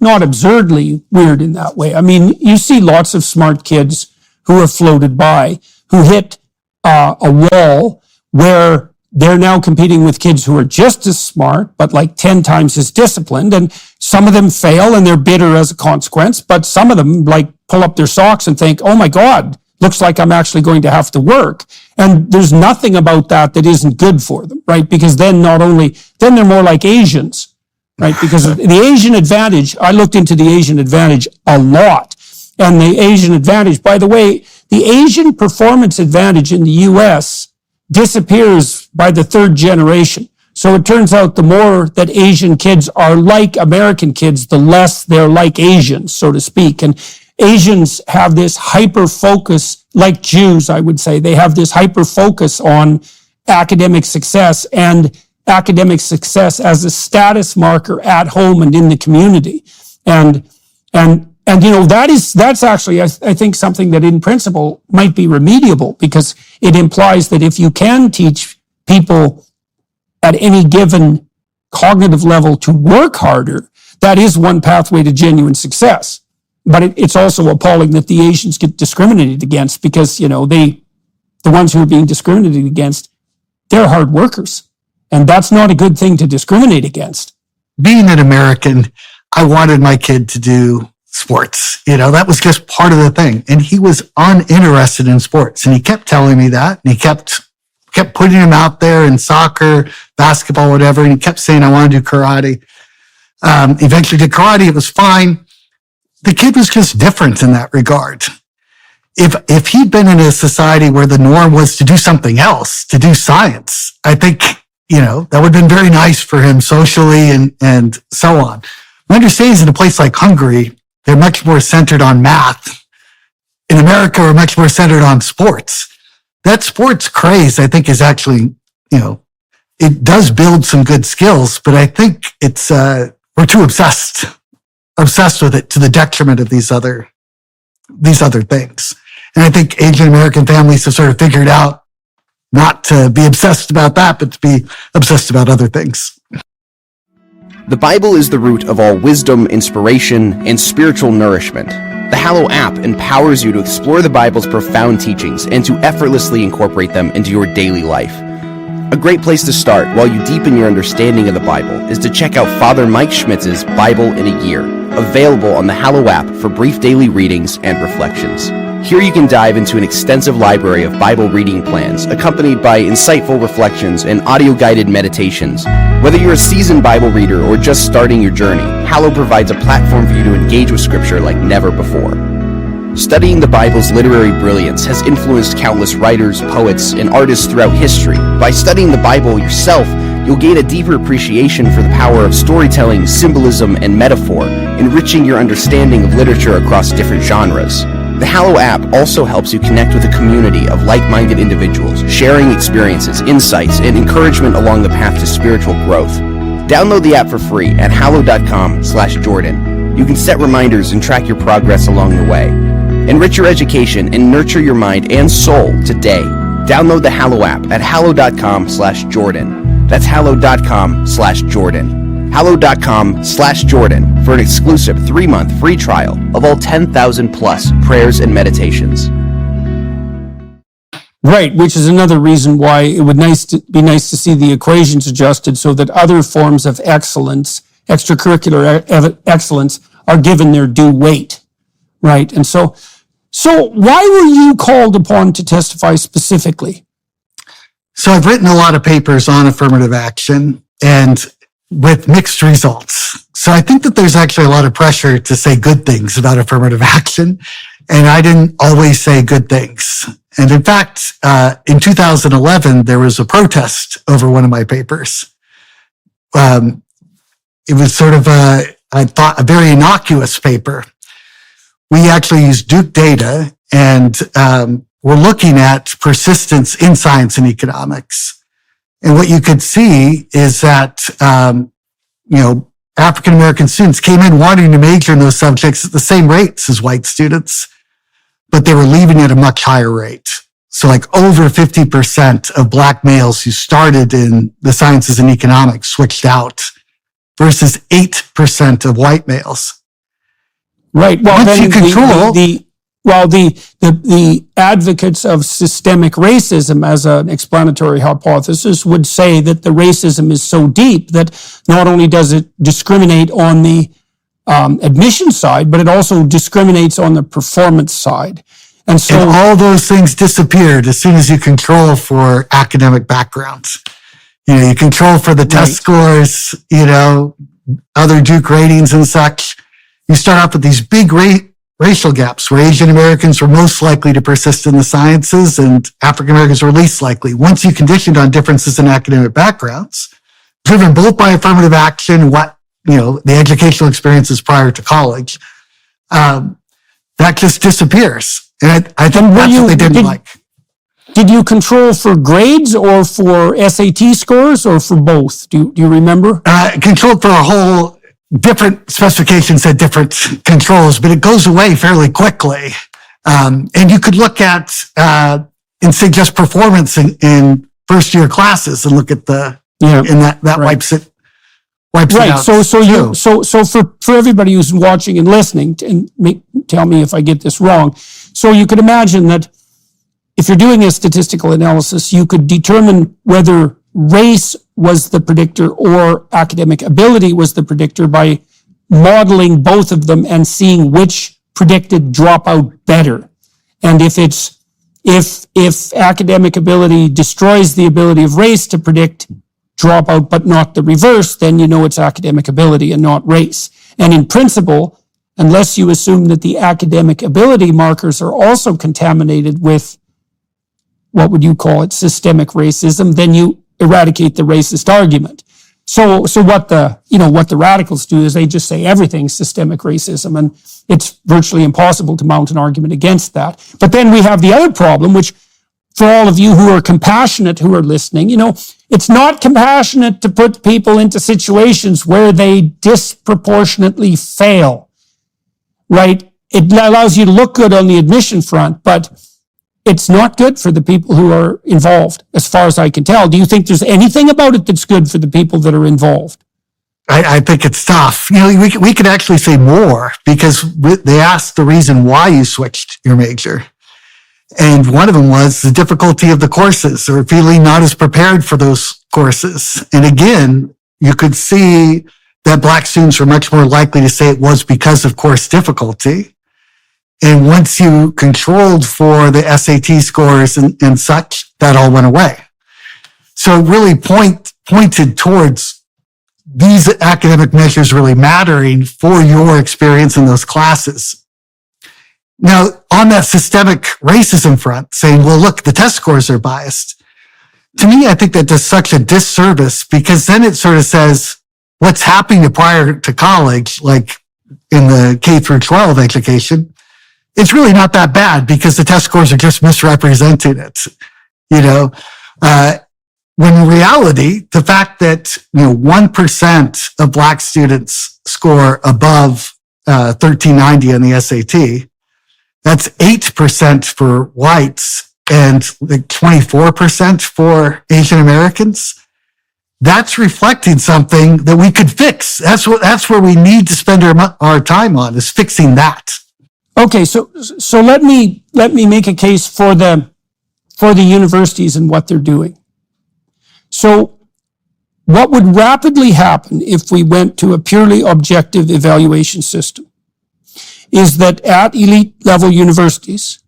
Speaker 2: not absurdly weird in that way. I mean, you see lots of smart kids who have floated by, who hit a wall where they're now competing with kids who are just as smart, but like 10 times as disciplined. And some of them fail and they're bitter as a consequence, but some of them pull up their socks and think, oh my God, looks like I'm actually going to have to work. And there's nothing about that isn't good for them, right? Because then they're more like Asians, right? Because the Asian advantage, I looked into the Asian advantage a lot. And the Asian advantage, by the way, the Asian performance advantage in the US disappears by the third generation. So it turns out the more that Asian kids are like American kids, the less they're like Asians, so to speak. And Asians have this hyper focus, like Jews, I would say, they have this hyper focus on academic success and academic success as a status marker at home and in the community. And that's actually, I think, something that in principle might be remediable, because it implies that if you can teach people at any given cognitive level to work harder, that is one pathway to genuine success. But it's also appalling that the Asians get discriminated against, because, the ones who are being discriminated against, they're hard workers. And that's not a good thing to discriminate against.
Speaker 1: Being an American, I wanted my kid to do sports. That was just part of the thing. And he was uninterested in sports. And he kept telling me that. And he kept putting him out there in soccer, basketball, whatever. And he kept saying, I want to do karate. Eventually did karate. It was fine. The kid was just different in that regard. If he'd been in a society where the norm was to do something else, to do science, I think, that would have been very nice for him socially and so on. My understanding is in a place like Hungary, they're much more centered on math. In America, we're much more centered on sports. That sports craze, I think, is actually, it does build some good skills, but I think it's, we're too obsessed with it to the detriment of these other things. And I think Asian American families have sort of figured out not to be obsessed about that, but to be obsessed about other things.
Speaker 3: The Bible is the root of all wisdom, inspiration, and spiritual nourishment. The Hallow app empowers you to explore the Bible's profound teachings and to effortlessly incorporate them into your daily life. A great place to start while you deepen your understanding of the Bible is to check out Father Mike Schmitz's Bible in a Year, available on the Hallow app for brief daily readings and reflections. Here you can dive into an extensive library of Bible reading plans, accompanied by insightful reflections and audio-guided meditations. Whether you're a seasoned Bible reader or just starting your journey, Hallow provides a platform for you to engage with Scripture like never before. Studying the Bible's literary brilliance has influenced countless writers, poets, and artists throughout history. By studying the Bible yourself, you'll gain a deeper appreciation for the power of storytelling, symbolism, and metaphor, enriching your understanding of literature across different genres. The Hallow app also helps you connect with a community of like-minded individuals, sharing experiences, insights, and encouragement along the path to spiritual growth. Download the app for free at hallow.com/Jordan. You can set reminders and track your progress along the way. Enrich your education and nurture your mind and soul today. Download the Hallow app at hallow.com/Jordan. That's hallow.com/Jordan. hallow.com/Jordan for an exclusive 3-month free trial of all 10,000 plus prayers and meditations.
Speaker 2: Right, which is another reason why it would be nice to see the equations adjusted so that other forms of excellence, extracurricular excellence, are given their due weight. Right, and so why were you called upon to testify specifically?
Speaker 1: So I've written a lot of papers on affirmative action and with mixed results. So I think that there's actually a lot of pressure to say good things about affirmative action, and I didn't always say good things. And in fact, in 2011, there was a protest over one of my papers. It was sort of I thought, a very innocuous paper. We actually used Duke data, and we're looking at persistence in science and economics. And what you could see is that, African American students came in wanting to major in those subjects at the same rates as white students, but they were leaving at a much higher rate. So like over 50% of Black males who started in the sciences and economics switched out versus 8% of white males.
Speaker 2: Right. Well,
Speaker 1: Once
Speaker 2: then
Speaker 1: you control
Speaker 2: the advocates of systemic racism as an explanatory hypothesis would say that the racism is so deep that not only does it discriminate on the admission side, but it also discriminates on the performance side. And so
Speaker 1: all those things disappeared as soon as you control for academic backgrounds. You control for the test scores, other Duke ratings and such. You start off with these big racial gaps where Asian Americans were most likely to persist in the sciences and African Americans were least likely. Once you conditioned on differences in academic backgrounds, driven both by affirmative action, the educational experiences prior to college, that just disappears. And I think that's what they didn't like.
Speaker 2: Did you control for grades or for SAT scores or for both? Do you remember?
Speaker 1: Controlled for a whole different specifications at different controls, but it goes away fairly quickly. And you could look at, and say just performance in first year classes and look at and that right. wipes it out.
Speaker 2: So for everybody who's watching and listening, tell me if I get this wrong. So you could imagine that if you're doing a statistical analysis, you could determine whether race was the predictor or academic ability was the predictor by modeling both of them and seeing which predicted dropout better. And if academic ability destroys the ability of race to predict dropout, but not the reverse, then it's academic ability and not race. And in principle, unless you assume that the academic ability markers are also contaminated with, what would you call it, systemic racism, then you eradicate the racist argument. So what the radicals do is they just say everything's systemic racism, and it's virtually impossible to mount an argument against that. But then we have the other problem, which for all of you who are compassionate, who are listening, it's not compassionate to put people into situations where they disproportionately fail, right? It allows you to look good on the admission front, but it's not good for the people who are involved, as far as I can tell. Do you think there's anything about it that's good for the people that are involved?
Speaker 1: I think it's tough. We could actually say more because they asked the reason why you switched your major. And one of them was the difficulty of the courses or feeling not as prepared for those courses. And again, you could see that Black students were much more likely to say it was because of course difficulty. And once you controlled for the SAT scores and such, that all went away. So it really pointed towards these academic measures really mattering for your experience in those classes. Now, on that systemic racism front, saying, well, look, the test scores are biased. To me, I think that does such a disservice because then it sort of says what's happening prior to college, like in the K through 12 education, it's really not that bad because the test scores are just misrepresenting it. When in reality, the fact that 1% of Black students score above 1390 on the SAT, that's 8% for whites and like 24% for Asian Americans. That's reflecting something that we could fix. That's where we need to spend our time on, is fixing that.
Speaker 2: Okay, so let me make a case for the universities and what they're doing. So what would rapidly happen if we went to a purely objective evaluation system is that at elite level universities,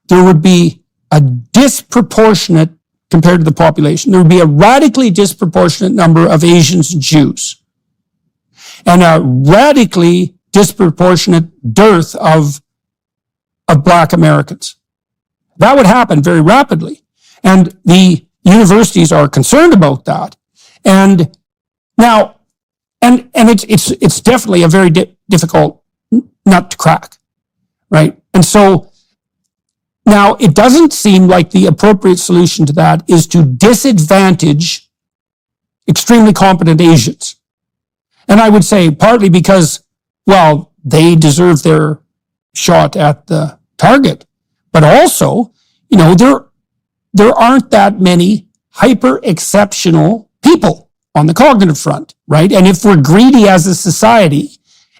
Speaker 2: there would be a disproportionate, compared to the population, there would be a radically disproportionate number of Asians and Jews, and a radically disproportionate dearth of Black Americans. That would happen very rapidly. And the universities are concerned about that. And now, and it's definitely a very difficult nut to crack, right? And so now it doesn't seem like the appropriate solution to that is to disadvantage extremely competent Asians. And I would say partly because, well, they deserve their shot at the target, but also, there aren't that many hyper exceptional people on the cognitive front, right? And if we're greedy as a society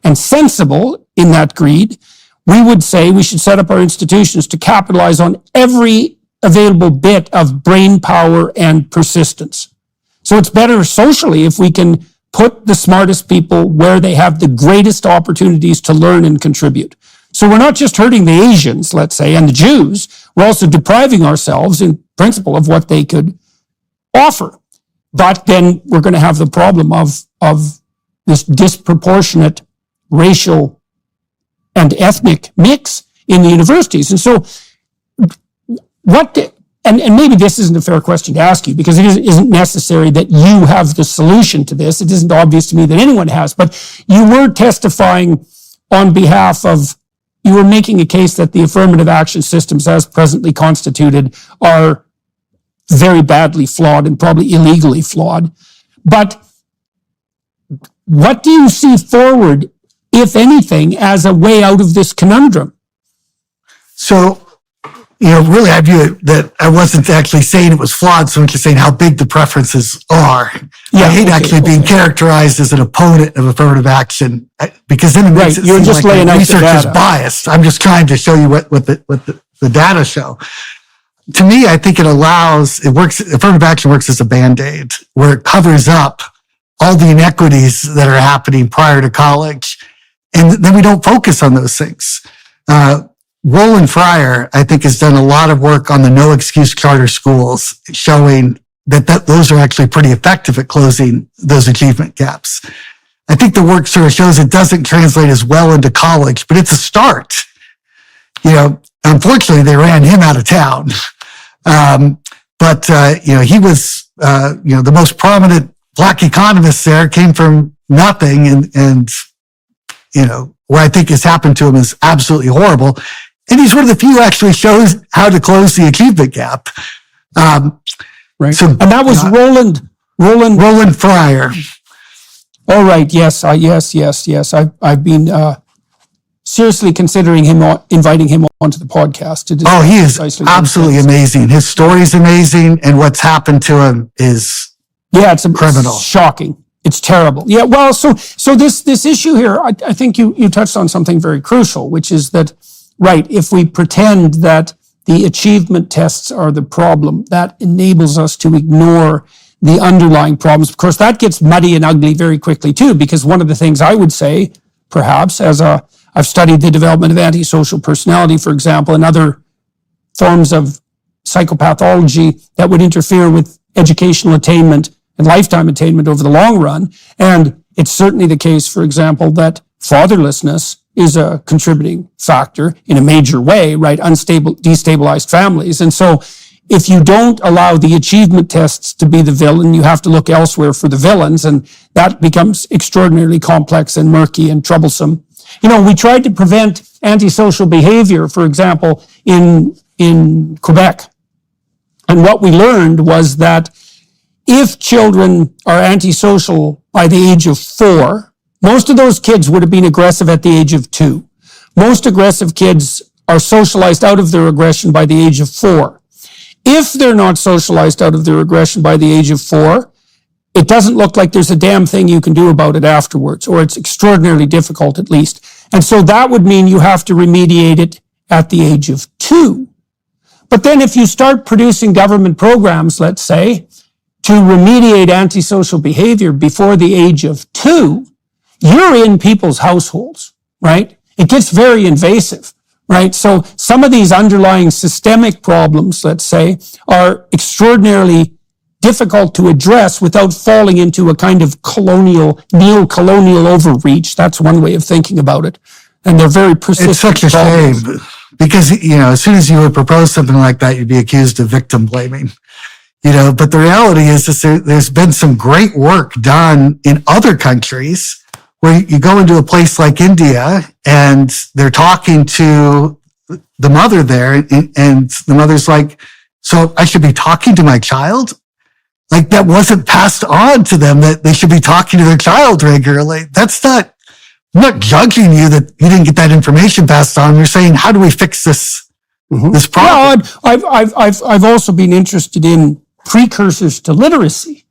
Speaker 2: and sensible in that greed, we would say we should set up our institutions to capitalize on every available bit of brain power and persistence. So it's better socially if we can put the smartest people where they have the greatest opportunities to learn and contribute. So we're not just hurting the Asians, let's say, and the Jews, we're also depriving ourselves in principle of what they could offer. But then we're going to have the problem of this disproportionate racial and ethnic mix in the universities. And so and maybe this isn't a fair question to ask you, because it isn't necessary that you have the solution to this. It isn't obvious to me that anyone has, but you were testifying on behalf of, you were making a case that the affirmative action systems as presently constituted are very badly flawed and probably illegally flawed. But what do you see forward, if anything, as a way out of this conundrum?
Speaker 1: So, really, I view it that I wasn't actually saying it was flawed, so much as saying how big the preferences are.
Speaker 2: Yeah,
Speaker 1: I hate being characterized as an opponent of affirmative action, because then it makes it seem like the research is biased. I'm just trying to show you what the data show. To me, I think affirmative action works as a Band-Aid, where it covers up all the inequities that are happening prior to college, and then we don't focus on those things. Roland Fryer, I think, has done a lot of work on the no excuse charter schools, showing that those are actually pretty effective at closing those achievement gaps. I think the work sort of shows it doesn't translate as well into college, but it's a start. Unfortunately, they ran him out of town. But he was, the most prominent Black economist there, came from nothing, and what I think has happened to him is absolutely horrible. And he's one of the few who actually shows how to close the achievement gap.
Speaker 2: Right. So, and that was Roland Fryer. All right. Yes. Yes. I've been seriously considering inviting him onto the podcast.
Speaker 1: He is absolutely amazing. His story's amazing, and what's happened to him is criminal,
Speaker 2: shocking. It's terrible. Yeah. Well, so this issue here, I think you touched on something very crucial, which is that, right, if we pretend that the achievement tests are the problem, that enables us to ignore the underlying problems. Of course, that gets muddy and ugly very quickly too, because one of the things I would say, perhaps, I've studied the development of antisocial personality, for example, and other forms of psychopathology that would interfere with educational attainment and lifetime attainment over the long run. And it's certainly the case, for example, that fatherlessness is a contributing factor in a major way, right? Unstable, destabilized families. And so if you don't allow the achievement tests to be the villain, you have to look elsewhere for the villains, and that becomes extraordinarily complex and murky and troublesome. We tried to prevent antisocial behavior, for example, in Quebec. And what we learned was that if children are antisocial by the age of 4, most of those kids would have been aggressive at the age of 2. Most aggressive kids are socialized out of their aggression by the age of 4. If they're not socialized out of their aggression by the age of 4, it doesn't look like there's a damn thing you can do about it afterwards, or it's extraordinarily difficult at least. And so that would mean you have to remediate it at the age of 2. But then if you start producing government programs, let's say, to remediate antisocial behavior before the age of 2, you're in people's households, right? It gets very invasive, right? So some of these underlying systemic problems, let's say, are extraordinarily difficult to address without falling into a kind of neo-colonial overreach. That's one way of thinking about it. And they're very persistent.
Speaker 1: It's such a
Speaker 2: problems.
Speaker 1: shame because, as soon as you would propose something like that, you'd be accused of victim blaming. But the reality is there's been some great work done in other countries where you go into a place like India and they're talking to the mother there and the mother's like, so I should be talking to my child? Like that wasn't passed on to them that they should be talking to their child regularly. I'm not judging you that you didn't get that information passed on. You're saying, how do we fix this problem?
Speaker 2: Well, I've also been interested in precursors to literacy.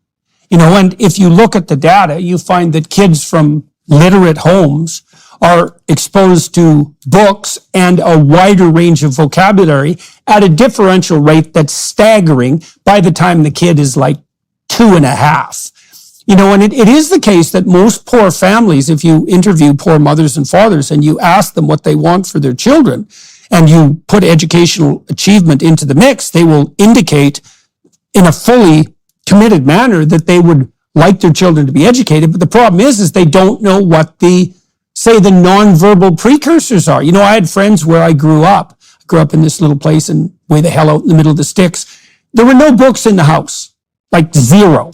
Speaker 2: And if you look at the data, you find that kids from literate homes are exposed to books and a wider range of vocabulary at a differential rate that's staggering by the time the kid is like 2.5. And it is the case that most poor families, if you interview poor mothers and fathers and you ask them what they want for their children and you put educational achievement into the mix, they will indicate in a fully committed manner that they would like their children to be educated. But the problem is they don't know what the nonverbal precursors are. I had friends where I grew up. I grew up in this little place and way the hell out in the middle of the sticks. There were no books in the house, like zero.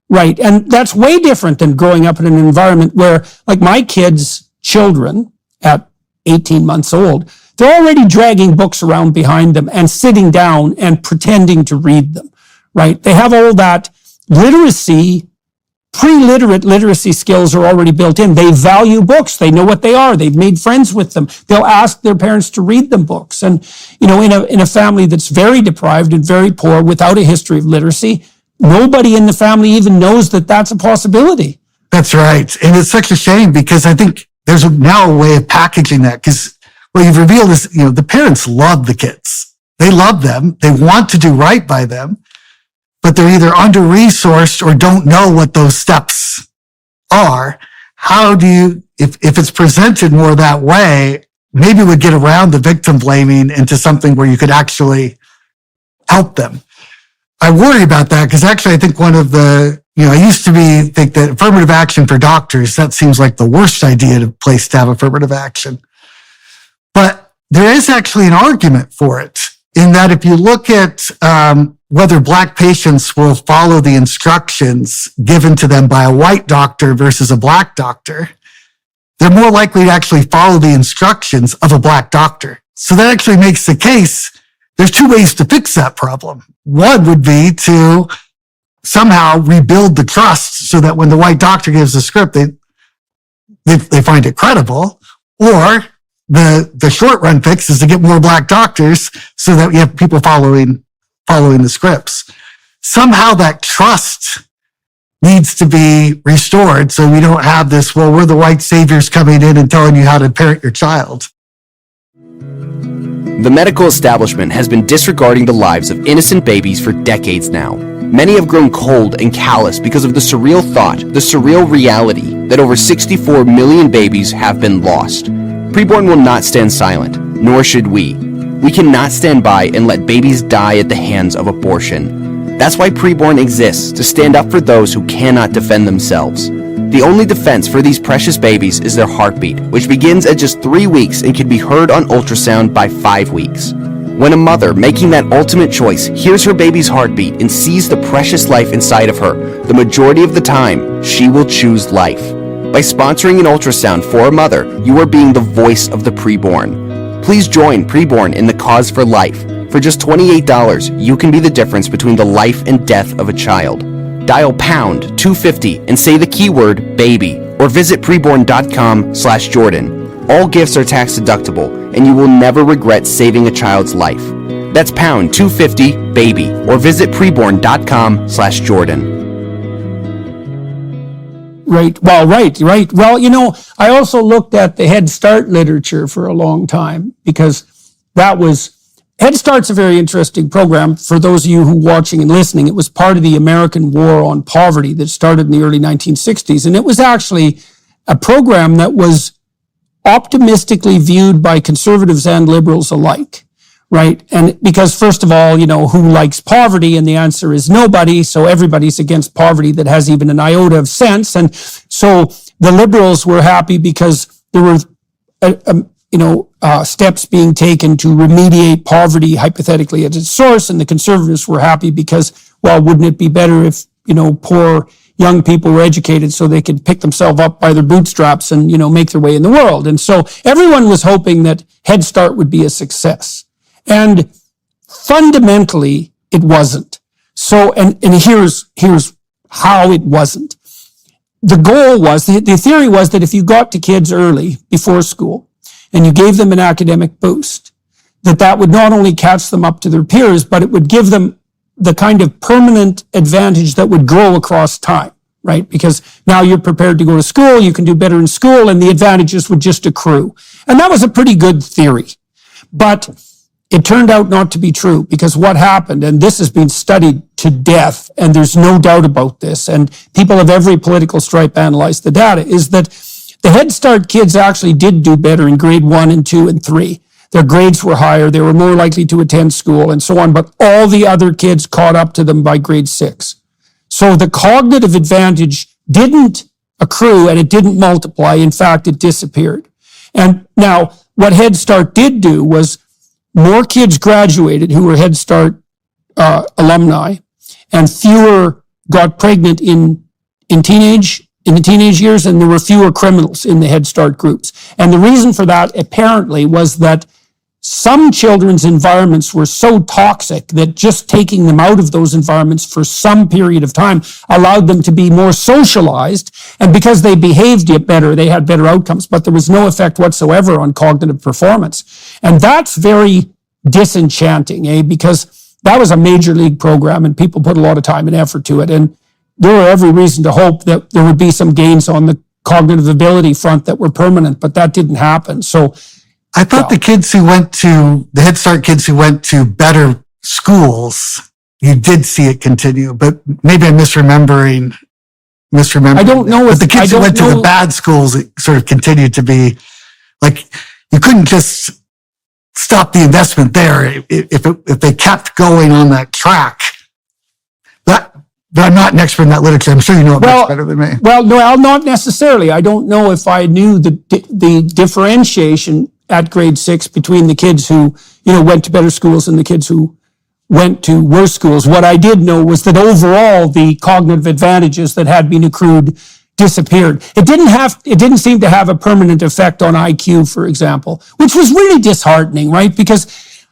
Speaker 2: Right. And that's way different than growing up in an environment where, like my kids' children at 18 months old, they're already dragging books around behind them and sitting down and pretending to read them. Right. They have all that literacy, pre-literate literacy skills are already built in. They value books. They know what they are. They've made friends with them. They'll ask their parents to read them books. And, in a family that's very deprived and very poor without a history of literacy, nobody in the family even knows that that's a possibility.
Speaker 1: That's right. And it's such a shame because I think there's now a way of packaging that because what you've revealed is, the parents love the kids. They love them. They want to do right by them, but they're either under-resourced or don't know what those steps are. How do you, if it's presented more that way, maybe we'd get around the victim blaming into something where you could actually help them. I worry about that because actually I think one of the, I used to think that affirmative action for doctors, that seems like the worst place to have affirmative action. But there is actually an argument for it in that if you look at whether Black patients will follow the instructions given to them by a white doctor versus a Black doctor, they're more likely to actually follow the instructions of a Black doctor. So that actually makes the case. There's 2 ways to fix that problem. One would be to somehow rebuild the trust so that when the white doctor gives a script, they find it credible. Or the short run fix is to get more Black doctors so that you have people following the scripts. Somehow that trust needs to be restored so we don't have this, well, we're the white saviors coming in and telling you how to parent your child.
Speaker 3: The medical establishment has been disregarding the lives of innocent babies for decades now. Many have grown cold and callous because of the surreal thought, the surreal reality, that over 64 million babies have been lost. Preborn will not stand silent, nor should we. We cannot stand by and let babies die at the hands of abortion. That's why Preborn exists, to stand up for those who cannot defend themselves. The only defense for these precious babies is their heartbeat, which begins at just 3 weeks and can be heard on ultrasound by 5 weeks. When a mother making that ultimate choice hears her baby's heartbeat and sees the precious life inside of her, the majority of the time, she will choose life. By sponsoring an ultrasound for a mother, you are being the voice of the preborn. Please join Preborn in the cause for life. For just $28, you can be the difference between the life and death of a child. dial pound 250 and say the keyword baby, or visit preborn.com/Jordan. All gifts are tax deductible, and you will never regret saving a child's life. That's pound 250 baby, or visit preborn.com/Jordan.
Speaker 2: Right. Well, right. Well, I also looked at the Head Start literature for a long time because Head Start's a very interesting program. For those of you who are watching and listening, it was part of the American War on Poverty that started in the early 1960s. And it was actually a program that was optimistically viewed by conservatives and liberals alike. Right. And because first of all, who likes poverty? And the answer is nobody. So everybody's against poverty that has even an iota of sense. And so the liberals were happy because there were, steps being taken to remediate poverty hypothetically at its source. And the conservatives were happy because, well, wouldn't it be better if, poor young people were educated so they could pick themselves up by their bootstraps and, make their way in the world. And so everyone was hoping that Head Start would be a success. And fundamentally, it wasn't. So, and here's how it wasn't. The goal was, the theory was that if you got to kids early, before school, and you gave them an academic boost, that would not only catch them up to their peers, but it would give them the kind of permanent advantage that would grow across time, right? Because now you're prepared to go to school, you can do better in school, and the advantages would just accrue. And that was a pretty good theory. But it turned out not to be true, because what happened, and this has been studied to death, and there's no doubt about this, and people of every political stripe analyzed the data, is that the Head Start kids actually did do better in grade 1 and 2 and 3. Their grades were higher, they were more likely to attend school, and so on, but all the other kids caught up to them by grade 6. So the cognitive advantage didn't accrue and it didn't multiply. In fact, it disappeared. And now, what Head Start did do was more kids graduated who were Head Start alumni, and fewer got pregnant in the teenage years, and there were fewer criminals in the Head Start groups. And the reason for that apparently was that some children's environments were so toxic that just taking them out of those environments for some period of time allowed them to be more socialized. And because they behaved better, they had better outcomes, but there was no effect whatsoever on cognitive performance. And that's very disenchanting, because that was a major league program and people put a lot of time and effort to it. And there were every reason to hope that there would be some gains on the cognitive ability front that were permanent, but that didn't happen. So
Speaker 1: I thought the Head Start kids who went to better schools, you did see it continue, but maybe I'm misremembering. I don't know if the kids who went to the bad schools, it sort of continued to be like, you couldn't just stop the investment there. If they kept going on that track, but I'm not an expert in that literature. I'm sure you know it much better than me.
Speaker 2: Well, no, not necessarily. I don't know if I knew the differentiation at grade 6 between the kids who, went to better schools and the kids who went to worse schools. What I did know was that overall the cognitive advantages that had been accrued disappeared. It didn't seem to have a permanent effect on IQ, for example, which was really disheartening, right? Because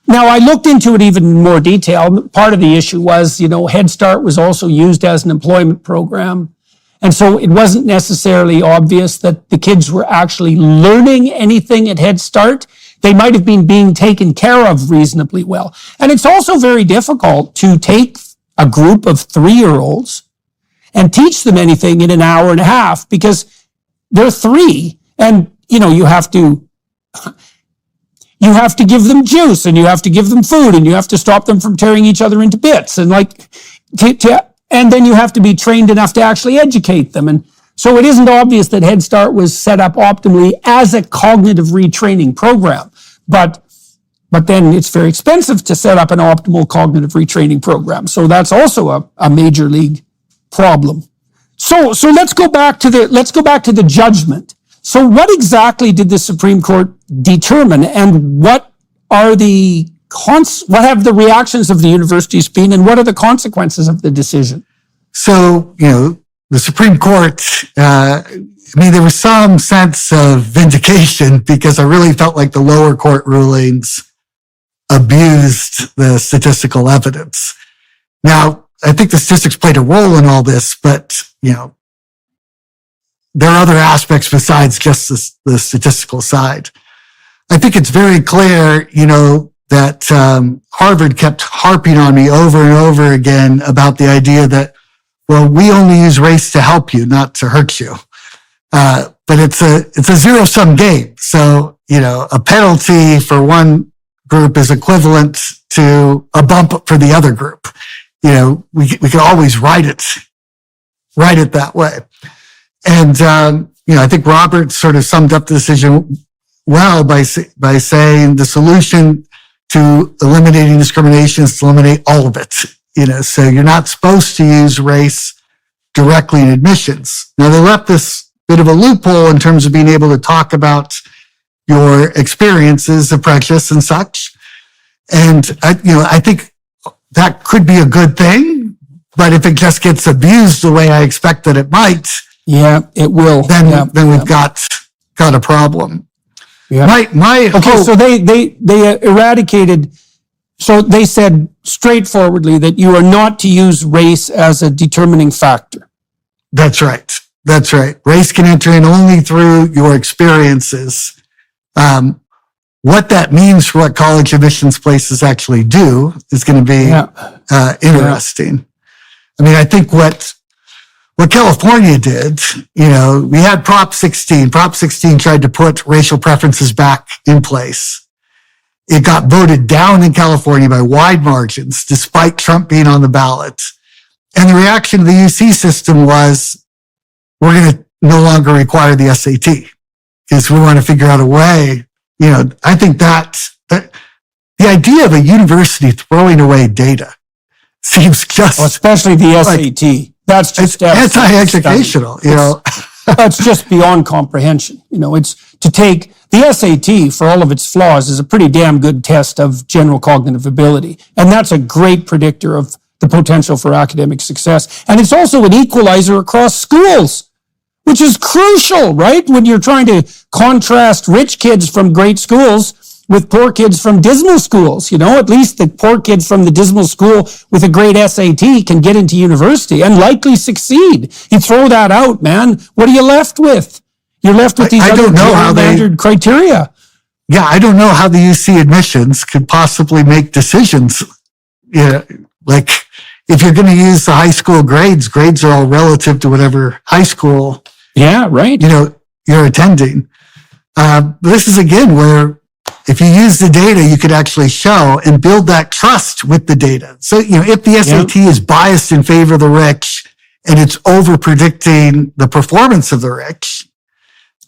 Speaker 2: now I looked into it even in more detail. Part of the issue was, Head Start was also used as an employment program. And so it wasn't necessarily obvious that the kids were actually learning anything at Head Start. They might have been being taken care of reasonably well. And it's also very difficult to take a group of 3-year-olds and teach them anything in an hour and a half, because they're 3 and, you have to give them juice and you have to give them food and you have to stop them from tearing each other into bits. And and then you have to be trained enough to actually educate them. And so it isn't obvious that Head Start was set up optimally as a cognitive retraining program. But then it's very expensive to set up an optimal cognitive retraining program. So that's also a major league problem. So let's go back to the judgment. So what exactly did the Supreme Court determine, and what have the reactions of the universities been, and what are the consequences of the decision?
Speaker 1: So, the Supreme Court, there was some sense of vindication, because I really felt like the lower court rulings abused the statistical evidence. Now, I think the statistics played a role in all this, but, there are other aspects besides just the statistical side. I think it's very clear, that Harvard kept harping on me over and over again about the idea that, well, we only use race to help you, not to hurt you. But it's a zero-sum game. So, a penalty for one group is equivalent to a bump for the other group. We can always write it that way. And, I think Robert sort of summed up the decision well by saying the solution to eliminating discrimination is to eliminate all of it. So you're not supposed to use race directly in admissions. Now they left this bit of a loophole in terms of being able to talk about your experiences of prejudice and such. And I think that could be a good thing, but if it just gets abused the way I expect that it might,
Speaker 2: yeah, it will.
Speaker 1: Then we've got a problem.
Speaker 2: Yeah.
Speaker 1: My
Speaker 2: okay.
Speaker 1: hope,
Speaker 2: So they eradicated. So they said straightforwardly that you are not to use race as a determining factor.
Speaker 1: That's right. Race can enter in only through your experiences. What that means for what college admissions places actually do is going to be interesting. I mean, I think what California did, we had Prop 16. Prop 16 tried to put racial preferences back in place. It got voted down in California by wide margins, despite Trump being on the ballot. And the reaction of the UC system was, we're going to no longer require the SAT because we want to figure out a way. I think that the idea of a university throwing away data seems just...
Speaker 2: especially the SAT. That's just
Speaker 1: anti-educational,
Speaker 2: That's just beyond comprehension. It's to take the SAT for all of its flaws is a pretty damn good test of general cognitive ability. And that's a great predictor of the potential for academic success. And it's also an equalizer across schools, which is crucial, right? When you're trying to contrast rich kids from great schools with poor kids from dismal schools, at least the poor kids from the dismal school with a great SAT can get into university and likely succeed. You throw that out, man. What are you left with? You're left with these standard criteria.
Speaker 1: Yeah, I don't know how the UC admissions could possibly make decisions. Like if you're going to use the high school grades are all relative to whatever high school.
Speaker 2: Yeah, right.
Speaker 1: You're attending. This is again where if you use the data, you could actually show and build that trust with the data. So, if the SAT is biased in favor of the rich and it's over predicting the performance of the rich,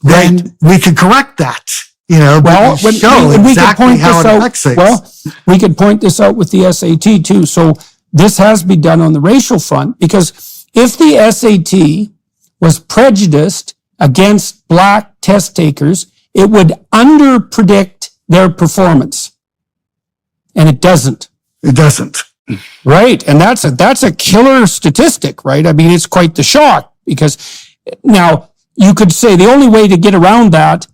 Speaker 1: then we could correct that.
Speaker 2: Well,
Speaker 1: show exactly how it affects things.
Speaker 2: Well, we could point this out with the SAT too. So this has been done on the racial front because if the SAT was prejudiced against black test takers, it would underpredict their performance. And it doesn't.
Speaker 1: It doesn't.
Speaker 2: Right. And that's a killer statistic, right? I mean, it's quite the shock because now you could say the only way to get around that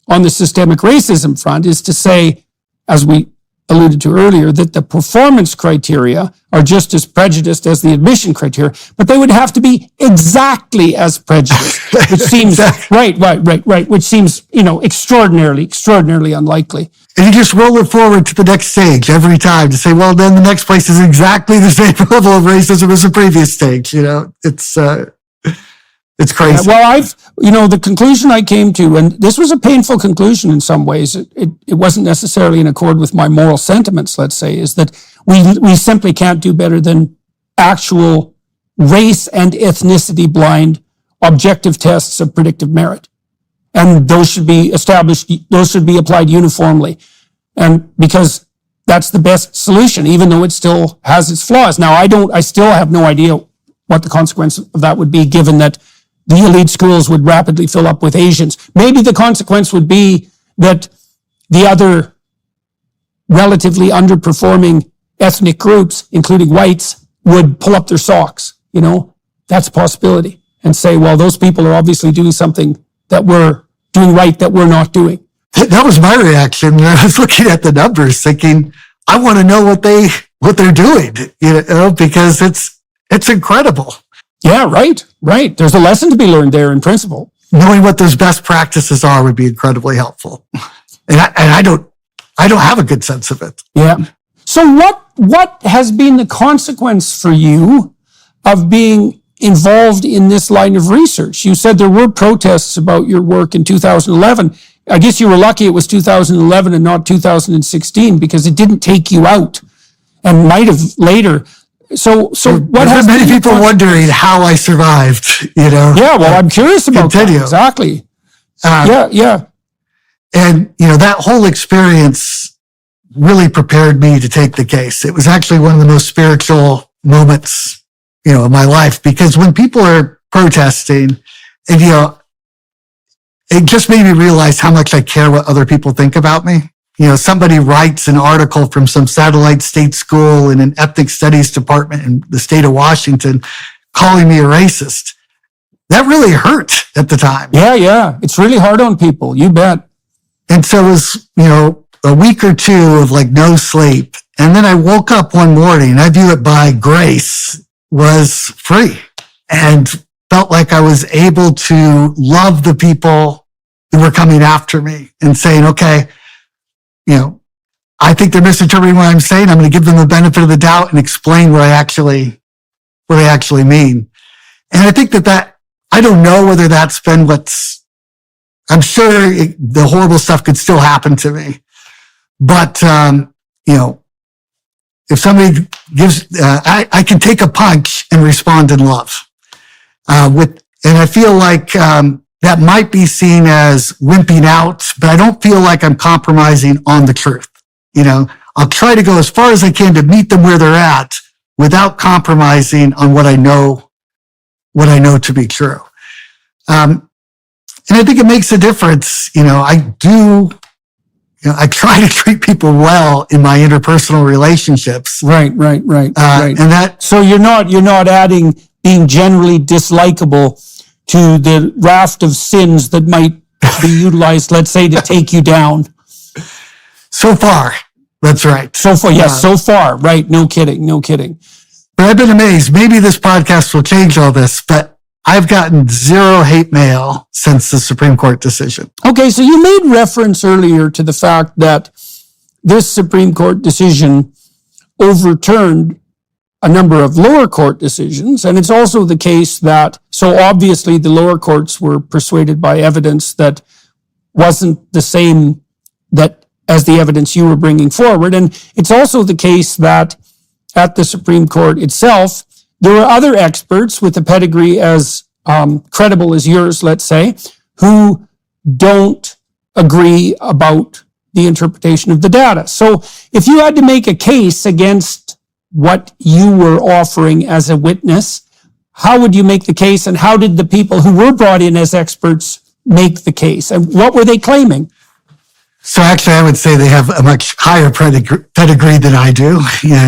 Speaker 2: on the systemic racism front is to say, as we alluded to earlier, that the performance criteria are just as prejudiced as the admission criteria, but they would have to be exactly as prejudiced, which seems right, which seems, extraordinarily unlikely.
Speaker 1: And you just roll it forward to the next stage every time to say, well, then the next place is exactly the same level of racism as the previous stage. It's crazy.
Speaker 2: Well, the conclusion I came to, and this was a painful conclusion in some ways, it wasn't necessarily in accord with my moral sentiments, let's say, is that we simply can't do better than actual race and ethnicity blind objective tests of predictive merit. And those should be applied uniformly. And because that's the best solution, even though it still has its flaws. Now, I still have no idea what the consequence of that would be, given that the elite schools would rapidly fill up with Asians. Maybe the consequence would be that the other relatively underperforming ethnic groups, including whites, would pull up their socks. That's a possibility. And say, well, those people are obviously doing something that we're doing right that we're not doing.
Speaker 1: That was my reaction when I was looking at the numbers, thinking, I want to know what they're doing, because it's It's incredible.
Speaker 2: Yeah, right. There's a lesson to be learned there in principle.
Speaker 1: Knowing what those best practices are would be incredibly helpful. And I don't have a good sense of it.
Speaker 2: Yeah. So what has been the consequence for you of being involved in this line of research? You said there were protests about your work in 2011. I guess you were lucky it was 2011 and not 2016 because it didn't take you out and might have later. So what has
Speaker 1: many people wondering how I survived,
Speaker 2: Yeah, well, I'm curious about that. Exactly. Yeah.
Speaker 1: And, that whole experience really prepared me to take the case. It was actually one of the most spiritual moments, of my life, because when people are protesting and, it just made me realize how much I care what other people think about me. Somebody writes an article from some satellite state school in an ethnic studies department in the state of Washington calling me a racist. That really hurt at the time.
Speaker 2: Yeah. It's really hard on people. You bet.
Speaker 1: And so it was, a week or two of no sleep. And then I woke up one morning, I view it by grace, was free and felt like I was able to love the people who were coming after me and saying, okay, I think they're misinterpreting what I'm saying. I'm going to give them the benefit of the doubt and explain what I actually mean. And I think that I don't know whether that's been I'm sure the horrible stuff could still happen to me. But, if somebody gives, I can take a punch and respond in love. And I feel like, that might be seen as wimping out, but I don't feel like I'm compromising on the truth. I'll try to go as far as I can to meet them where they're at without compromising on what I know to be true. And I think it makes a difference. I try to treat people well in my interpersonal relationships.
Speaker 2: Right.
Speaker 1: And that,
Speaker 2: so you're not adding being generally dislikable to the raft of sins that might be utilized, let's say, to take you down.
Speaker 1: So far, that's right.
Speaker 2: So far, yes, so far, right? No kidding.
Speaker 1: But I've been amazed. Maybe this podcast will change all this, but I've gotten zero hate mail since the Supreme Court decision.
Speaker 2: Okay, so you made reference earlier to the fact that this Supreme Court decision overturned a number of lower court decisions, and it's also the case that, so obviously the lower courts were persuaded by evidence that wasn't the same as the evidence you were bringing forward, and it's also the case that at the Supreme Court itself, there were other experts with a pedigree as credible as yours, let's say, who don't agree about the interpretation of the data. So if you had to make a case against what you were offering as a witness, how would you make the case, and how did the people who were brought in as experts make the case, and what were they claiming?
Speaker 1: So actually, I would say they have a much higher pedigree than I do.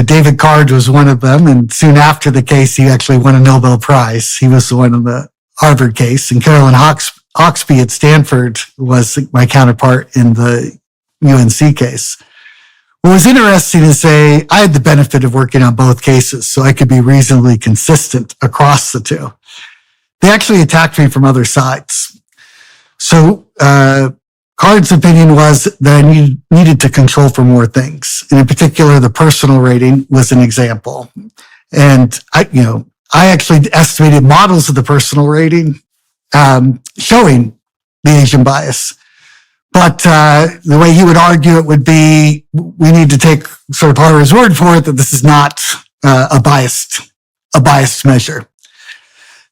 Speaker 1: David Card was one of them, and soon after the case, he actually won a Nobel Prize. He was the one in the Harvard case, and Carolyn Hawksby at Stanford was my counterpart in the UNC case. What was interesting is I had the benefit of working on both cases, so I could be reasonably consistent across the two. They actually attacked me from other sides. So, Card's opinion was that I needed to control for more things. And in particular, the personal rating was an example. And I actually estimated models of the personal rating, showing the Asian bias. But the way he would argue it would be, we need to take sort of Harvard's word for it that this is not a biased measure.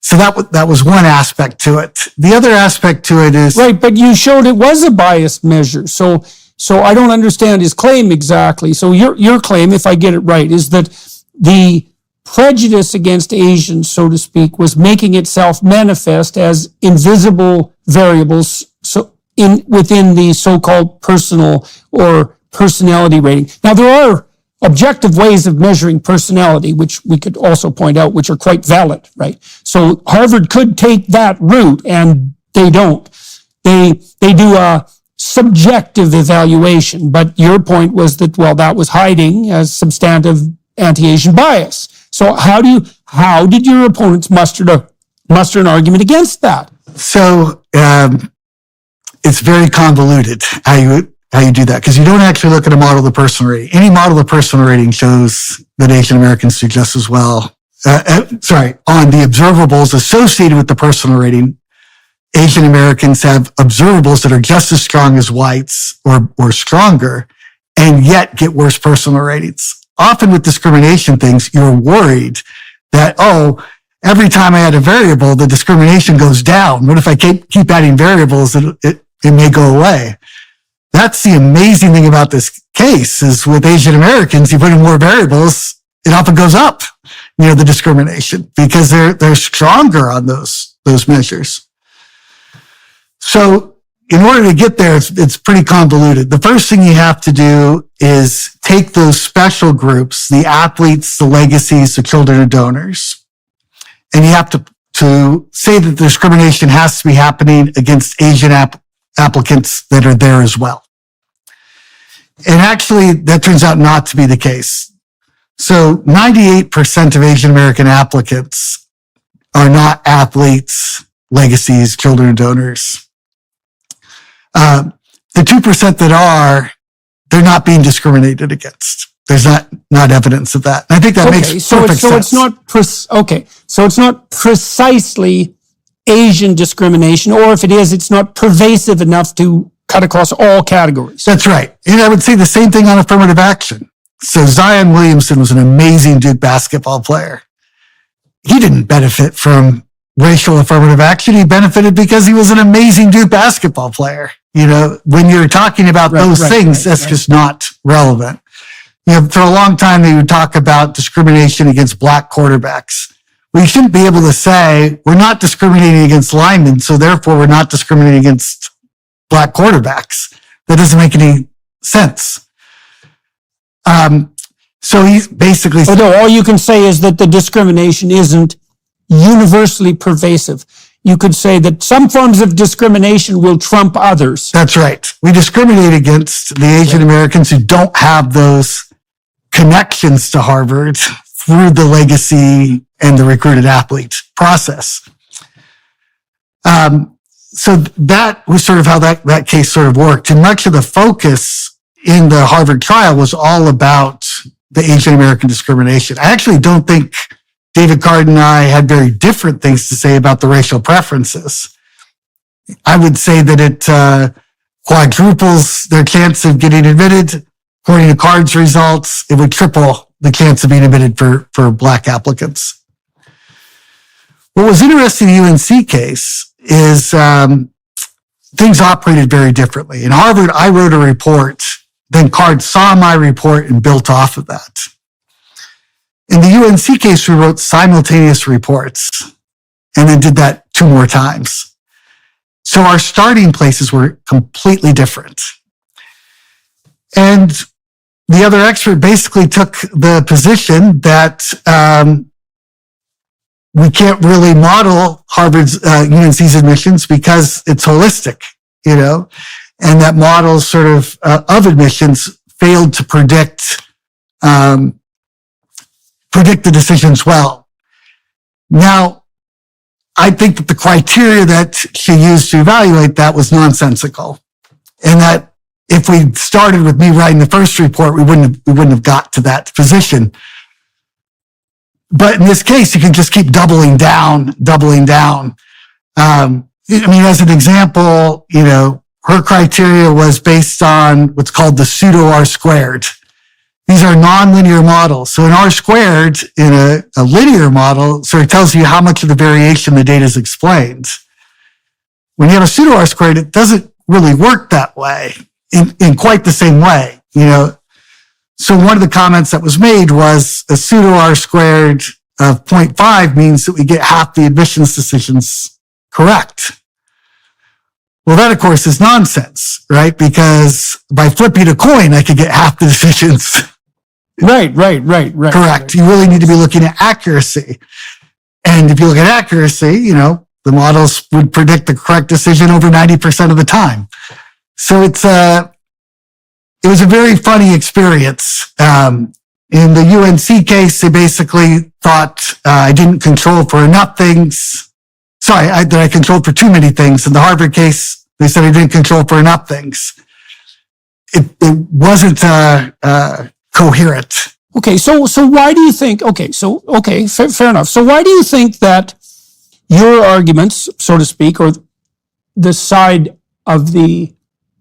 Speaker 1: So that was one aspect to it. The other aspect to it is
Speaker 2: right, but you showed it was a biased measure. So I don't understand his claim exactly. So your claim, if I get it right, is that the prejudice against Asians, so to speak, was making itself manifest as invisible variables within the so-called personal or personality rating. Now, there are objective ways of measuring personality, which we could also point out, which are quite valid, right? So Harvard could take that route, and they don't. They do a subjective evaluation, but your point was that, well, that was hiding as substantive anti-Asian bias. So how do how did your opponents muster an argument against that?
Speaker 1: So it's very convoluted how you do that, because you don't actually look at a model of the personal rating. Any model of the personal rating shows that Asian Americans do just as well. On the observables associated with the personal rating, Asian Americans have observables that are just as strong as whites or stronger, and yet get worse personal ratings. Often with discrimination things, you're worried that, every time I add a variable, the discrimination goes down. What if I keep adding variables, it may go away? That's the amazing thing about this case, is with Asian Americans, you put in more variables, it often goes up, the discrimination, because they're stronger on those measures. So in order to get there, it's pretty convoluted. The first thing you have to do is take those special groups, the athletes, the legacies, the children of donors, and you have to say that the discrimination has to be happening against Asian applicants that are there as well. And actually, that turns out not to be the case. So 98% of Asian American applicants are not athletes, legacies, children of donors. The 2% that are, they're not being discriminated against. There's not evidence of that. And I think that makes perfect sense.
Speaker 2: So it's not precisely Asian discrimination, or if it is, it's not pervasive enough to cut across all categories.
Speaker 1: That's right. And I would say the same thing on affirmative action. So Zion Williamson was an amazing Duke basketball player. He didn't benefit from racial affirmative action. He benefited because he was an amazing Duke basketball player. When you're talking about those things, that's just not relevant. For a long time, they would talk about discrimination against black quarterbacks. We shouldn't be able to say we're not discriminating against linemen, so therefore we're not discriminating against black quarterbacks. That doesn't make any sense. So he's basically...
Speaker 2: Although all you can say is that the discrimination isn't universally pervasive. You could say that some forms of discrimination will trump others.
Speaker 1: That's right. We discriminate against the Asian Americans who don't have those connections to Harvard through the legacy and the recruited athlete process. So that was sort of how that case sort of worked. And much of the focus in the Harvard trial was all about the Asian American discrimination. I actually don't think David Card and I had very different things to say about the racial preferences. I would say that it quadruples their chance of getting admitted. According to Card's results, it would triple the chance of being admitted for black applicants. What was interesting in the UNC case is things operated very differently. In Harvard, I wrote a report, then Card saw my report and built off of that. In the UNC case, we wrote simultaneous reports and then did that 2 more times. So our starting places were completely different. And the other expert basically took the position that we can't really model Harvard's, UNC's admissions because it's holistic, and that models sort of admissions failed to predict the decisions well. Now, I think that the criteria that she used to evaluate that was nonsensical, and that if we started with me writing the first report, we wouldn't have got to that position. But in this case, you can just keep doubling down. As an example, her criteria was based on what's called the pseudo R-squared. These are nonlinear models. So an R-squared in a linear model sort of tells you how much of the variation the data is explained. When you have a pseudo R-squared, it doesn't really work that way in quite the same way, So one of the comments that was made was a pseudo R-squared of 0.5 means that we get half the admissions decisions correct. Well, that, of course, is nonsense, right? Because by flipping a coin, I could get half the decisions.
Speaker 2: Right.
Speaker 1: Correct. You really need to be looking at accuracy. And if you look at accuracy, the models would predict the correct decision over 90% of the time. So it was a very funny experience. And In the UNC case, they basically thought I didn't control for enough things. Sorry, that I controlled for too many things. In the Harvard case, they said I didn't control for enough things. It wasn't coherent.
Speaker 2: Okay, so why do you think, fair enough. So why do you think that your arguments, so to speak, or the side of the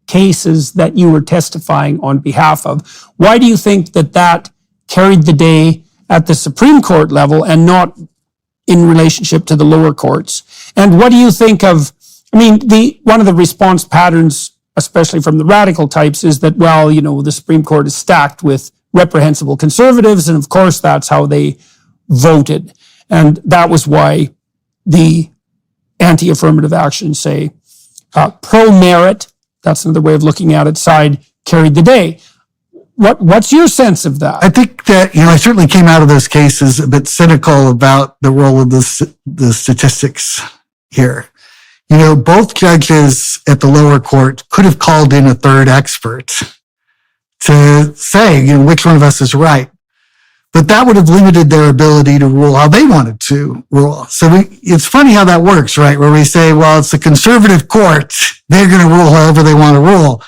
Speaker 2: cases that you were testifying on behalf of, why do you think that carried the day at the Supreme Court level and not in relationship to the lower courts? And what do you think of, one of the response patterns, especially from the radical types, is that, well, the Supreme Court is stacked with reprehensible conservatives, and of course that's how they voted. And that was why the anti-affirmative action, say, pro-merit, that's another way of looking at it, side carried the day. What's your sense of that?
Speaker 1: I think that, I certainly came out of those cases a bit cynical about the role of the statistics here. Both judges at the lower court could have called in a third expert to say, which one of us is right. But that would have limited their ability to rule how they wanted to rule. So it's funny how that works, right? Where we say, well, it's a conservative court. They're going to rule however they want to rule.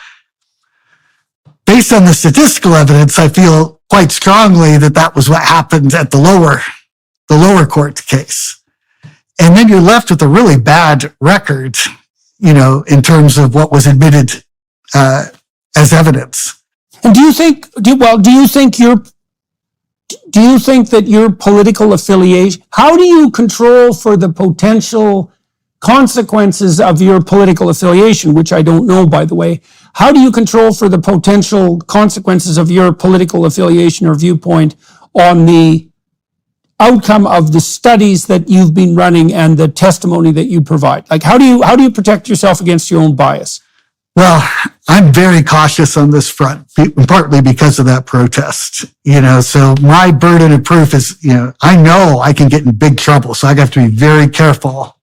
Speaker 1: Based on the statistical evidence, I feel quite strongly that was what happened at the lower court case. And then you're left with a really bad record, in terms of what was admitted as evidence.
Speaker 2: And do you think that your political affiliation, how do you control for the potential consequences of your political affiliation, which I don't know, by the way? How do you control for the potential consequences of your political affiliation or viewpoint on the outcome of the studies that you've been running and the testimony that you provide? Like, how do you protect yourself against your own bias?
Speaker 1: Well, I'm very cautious on this front, partly because of that protest, so my burden of proof is, I know I can get in big trouble. So I have to be very careful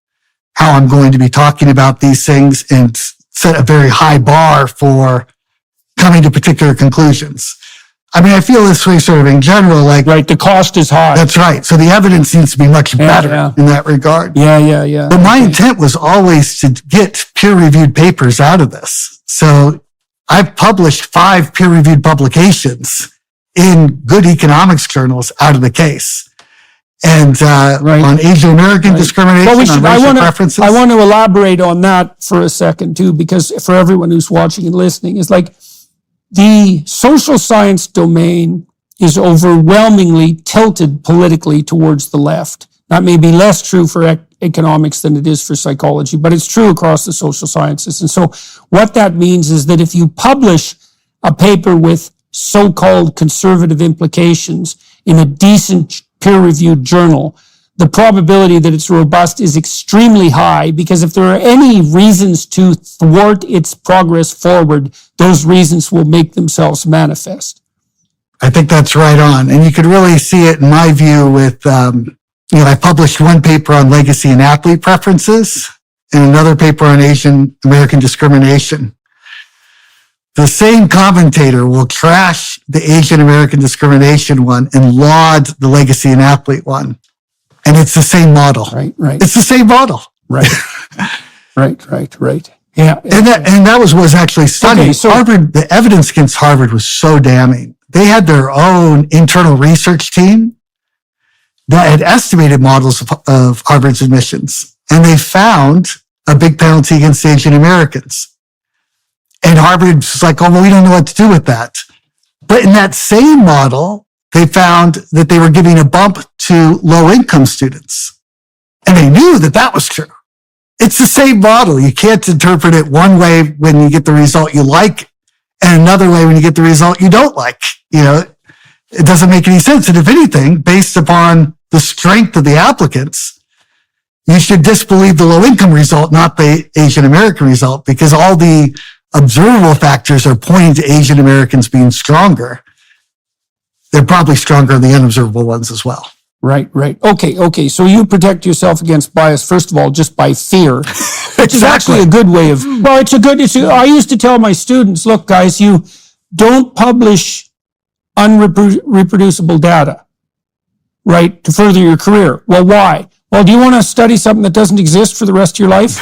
Speaker 1: how I'm going to be talking about these things and set a very high bar for coming to particular conclusions. I feel this way sort of in general, like.
Speaker 2: Right, the cost is high.
Speaker 1: That's right. So the evidence needs to be much better in that regard.
Speaker 2: Yeah.
Speaker 1: But my intent was always to get peer-reviewed papers out of this. So I've published 5 peer-reviewed publications in good economics journals out of the case. And on Asian American discrimination, on racial preferences.
Speaker 2: I want to elaborate on that for a second too, because for everyone who's watching and listening, it's like the social science domain is overwhelmingly tilted politically towards the left. That may be less true for economics than it is for psychology, but it's true across the social sciences. And so what that means is that if you publish a paper with so-called conservative implications in a decent peer-reviewed journal, the probability that it's robust is extremely high, because if there are any reasons to thwart its progress forward, those reasons will make themselves manifest.
Speaker 1: I think that's right on. And you could really see it, in my view, with, I published one paper on legacy and athlete preferences and another paper on Asian American discrimination. The same commentator will trash the Asian American discrimination one and laud the legacy and athlete one. And it's the same model.
Speaker 2: Right.
Speaker 1: It's the same model.
Speaker 2: Right. Yeah.
Speaker 1: And that was actually stunning.
Speaker 2: Okay, so
Speaker 1: Harvard, the evidence against Harvard was so damning. They had their own internal research team that had estimated models of Harvard's admissions. And they found a big penalty against Asian Americans. And Harvard's like, oh, well, we don't know what to do with that. But in that same model, they found that they were giving a bump to low-income students. And they knew that was true. It's the same model. You can't interpret it one way when you get the result you like and another way when you get the result you don't like. It doesn't make any sense. And if anything, based upon the strength of the applicants, you should disbelieve the low-income result, not the Asian American result, because all the observable factors are pointing to Asian Americans being stronger. They're probably stronger than the unobservable ones as well.
Speaker 2: Right. Okay. So you protect yourself against bias, first of all, just by fear, which is actually a good way of, I used to tell my students, look, guys, you don't publish unreproducible data, right, to further your career. Well, why? Well, do you want to study something that doesn't exist for the rest of your life?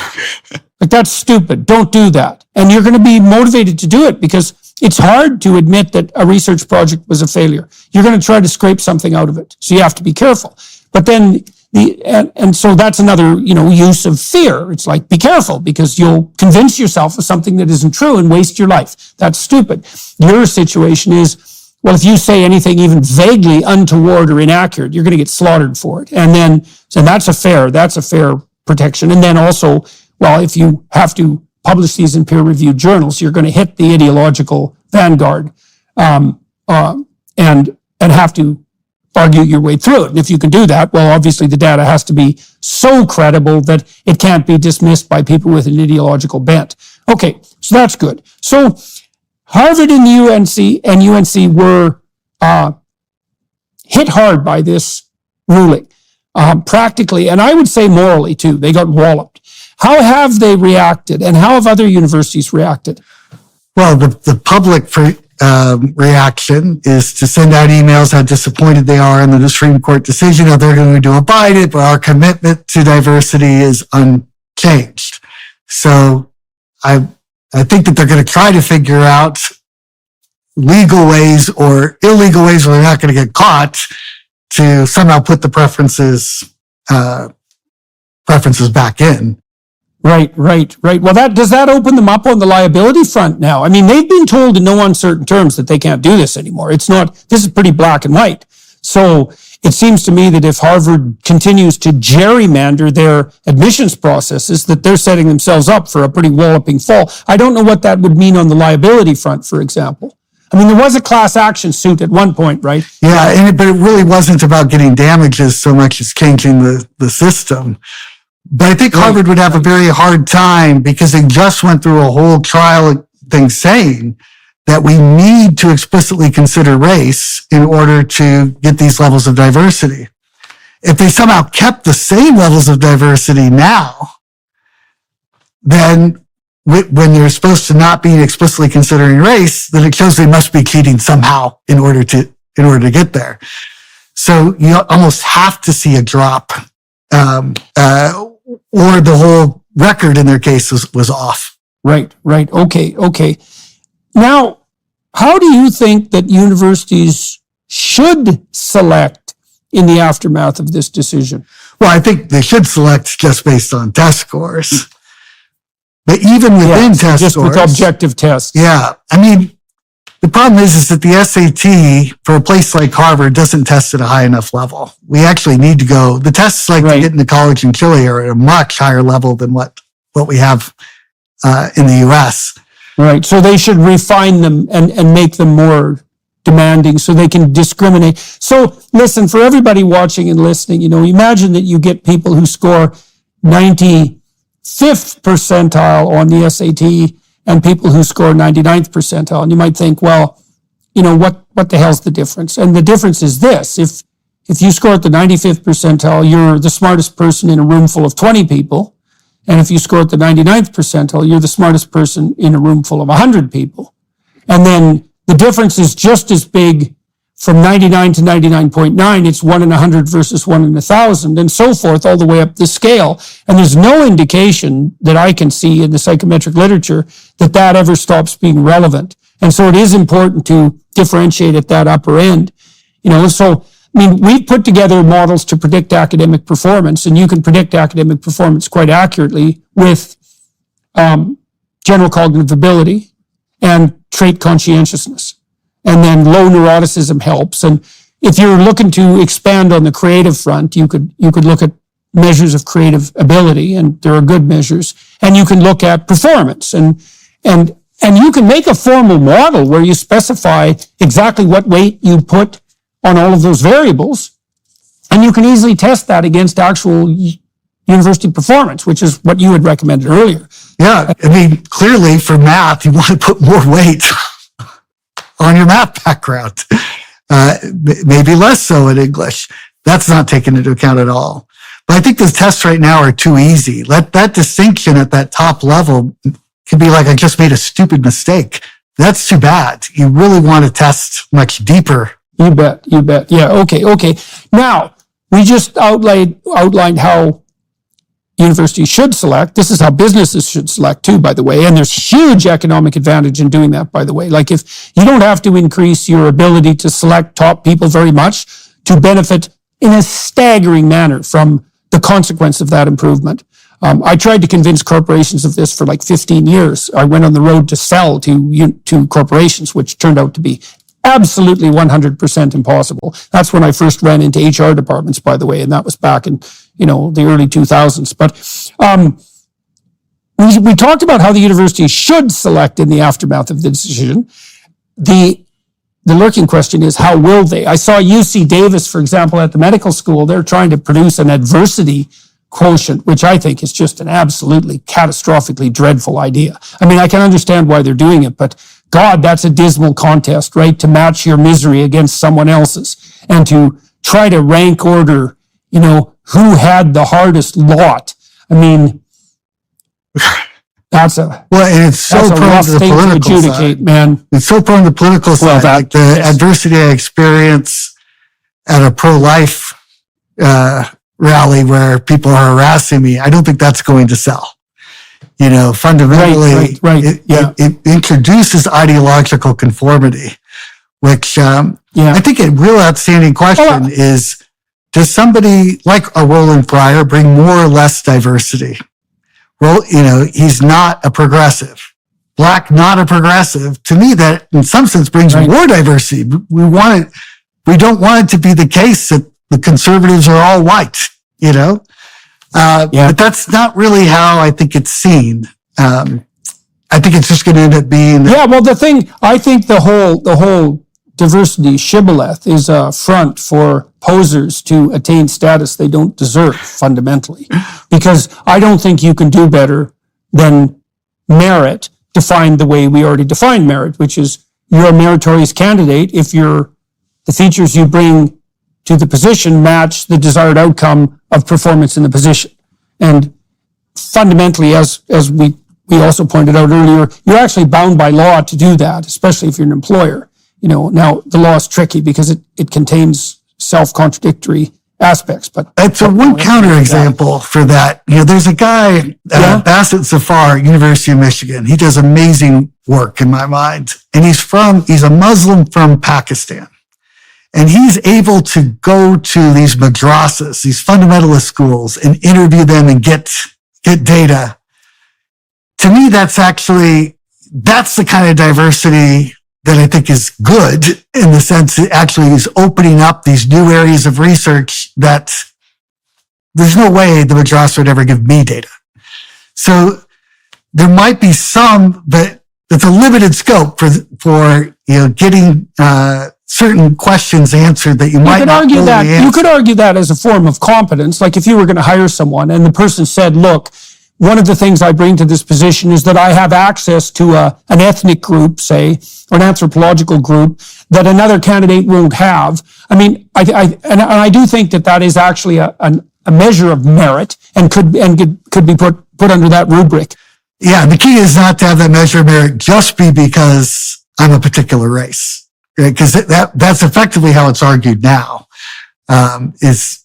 Speaker 2: Like, that's stupid. Don't do that. And you're going to be motivated to do it because it's hard to admit that a research project was a failure. You're going to try to scrape something out of it. So you have to be careful. But then and so that's another, use of fear. It's like, be careful because you'll convince yourself of something that isn't true and waste your life. That's stupid. Your situation is, well, if you say anything even vaguely untoward or inaccurate, you're going to get slaughtered for it. And then, so that's a fair protection. And then also, well, if you have to publish these in peer-reviewed journals, you're going to hit the ideological vanguard, and have to argue your way through it. And if you can do that, well, obviously the data has to be so credible that it can't be dismissed by people with an ideological bent. Okay, so that's good. So Harvard and UNC were hit hard by this ruling, practically, and I would say morally too. They got walloped. How have they reacted, and how have other universities reacted?
Speaker 1: Well, the public reaction is to send out emails how disappointed they are in the Supreme Court decision, how they're going to abide it, but our commitment to diversity is unchanged. So I think that they're going to try to figure out legal ways or illegal ways where they're not going to get caught to somehow put the preferences back in.
Speaker 2: Right. Well, does that open them up on the liability front now? I mean, they've been told in no uncertain terms that they can't do this anymore. This is pretty black and white. So it seems to me that if Harvard continues to gerrymander their admissions processes, that they're setting themselves up for a pretty walloping fall. I don't know what that would mean on the liability front, for example. I mean, there was a class action suit at one point, right?
Speaker 1: Yeah, but it really wasn't about getting damages so much as changing the system. But I think Harvard would have a very hard time because they just went through a whole trial thing saying that we need to explicitly consider race in order to get these levels of diversity. If they somehow kept the same levels of diversity now, then when they're supposed to not be explicitly considering race, then it shows they must be cheating somehow in order to get there. So you almost have to see a drop, or the whole record in their case was off.
Speaker 2: Right. Okay. Now, how do you think that universities should select in the aftermath of this decision?
Speaker 1: Well, I think they should select just based on test scores. But even within test
Speaker 2: just
Speaker 1: scores,
Speaker 2: with objective tests.
Speaker 1: Yeah. I mean, the problem is that the SAT for a place like Harvard doesn't test at a high enough level. We actually need to go, the tests like to get into college in Chile are at a much higher level than what we have in the US.
Speaker 2: Right. So they should refine them and make them more demanding so they can discriminate. So listen, for everybody watching and listening, imagine that you get people who score 95th percentile on the SAT and people who score 99th percentile. And you might think, well, what the hell's the difference? And the difference is this. If you score at the 95th percentile, you're the smartest person in a room full of 20 people. And if you score at the 99th percentile, you're the smartest person in a room full of 100 people. And then the difference is just as big from 99 to 99.9. It's 1 in 100 versus 1 in 1,000 and so forth all the way up the scale. And there's no indication that I can see in the psychometric literature that ever stops being relevant. And so it is important to differentiate at that upper end. So, we've put together models to predict academic performance, and you can predict academic performance quite accurately with general cognitive ability and trait conscientiousness. And then low neuroticism helps. And if you're looking to expand on the creative front, you could look at measures of creative ability, and there are good measures. And you can look at performance, and you can make a formal model where you specify exactly what weight you put on all of those variables, and you can easily test that against actual university performance, which is what you had recommended earlier.
Speaker 1: Yeah, clearly for math, you want to put more weight on your math background. Maybe less so in English. That's not taken into account at all. But I think the tests right now are too easy. Let that distinction at that top level could be like, I just made a stupid mistake. that's too bad. You really want to test much deeper.
Speaker 2: You bet. Yeah, okay. Now, we just outlined how universities should select. This is how businesses should select too, by the way. And there's huge economic advantage in doing that, by the way. Like if you don't have to increase your ability to select top people very much to benefit in a staggering manner from the consequence of that improvement. I tried to convince corporations of this for like 15 years. I went on the road to sell to corporations, which turned out to be absolutely 100% impossible. That's when I first ran into HR departments, by the way, and that was back in, the early 2000s. But we talked about how the university should select in the aftermath of the decision. The lurking question is, how will they? I saw UC Davis, for example, at the medical school. They're trying to produce an adversity quotient, which I think is just an absolutely catastrophically dreadful idea. I mean, I can understand why they're doing it, but God, that's a dismal contest, right? To match your misery against someone else's and to try to rank order, who had the hardest lot. I mean, and it's so prone to the political side, man.
Speaker 1: It's so prone to the political side. Like the adversity I experience at a pro-life rally where people are harassing me, I don't think that's going to sell. Fundamentally, it introduces ideological conformity, which I think a real outstanding question is, does somebody like a Roland Fryer bring more or less diversity? Well, he's not a progressive. Black, not a progressive. To me, that in some sense brings more diversity. We don't want it to be the case that the conservatives are all white, But that's not really how I think it's seen. I think it's just going to end up being.
Speaker 2: I think the whole diversity shibboleth is a front for posers to attain status they don't deserve, fundamentally. Because I don't think you can do better than merit defined the way we already defined merit, which is you're a meritorious candidate if the features you bring to the position match the desired outcome of performance in the position. And fundamentally, as we also pointed out earlier, you're actually bound by law to do that, especially if you're an employer. Now the law is tricky because it contains self-contradictory aspects, but
Speaker 1: it's one counterexample for that. There's a guy, Bassett Zafar, University of Michigan. He does amazing work in my mind. And he's a Muslim from Pakistan. And he's able to go to these madrasas, these fundamentalist schools, and interview them and get data. To me, that's the kind of diversity that I think is good, in the sense it actually is opening up these new areas of research that there's no way the madrasa would ever give me data. So there might be some, but it's a limited scope for getting certain questions answered that you might not fully answer.
Speaker 2: You could argue that as a form of competence. Like if you were going to hire someone and the person said, look, one of the things I bring to this position is that I have access to an ethnic group, say, or an anthropological group that another candidate won't have. I mean, I do think that is actually a measure of merit and could be put under that rubric.
Speaker 1: Yeah, the key is not to have that measure of merit just be because I'm a particular race, right? Because that's effectively how it's argued now. Is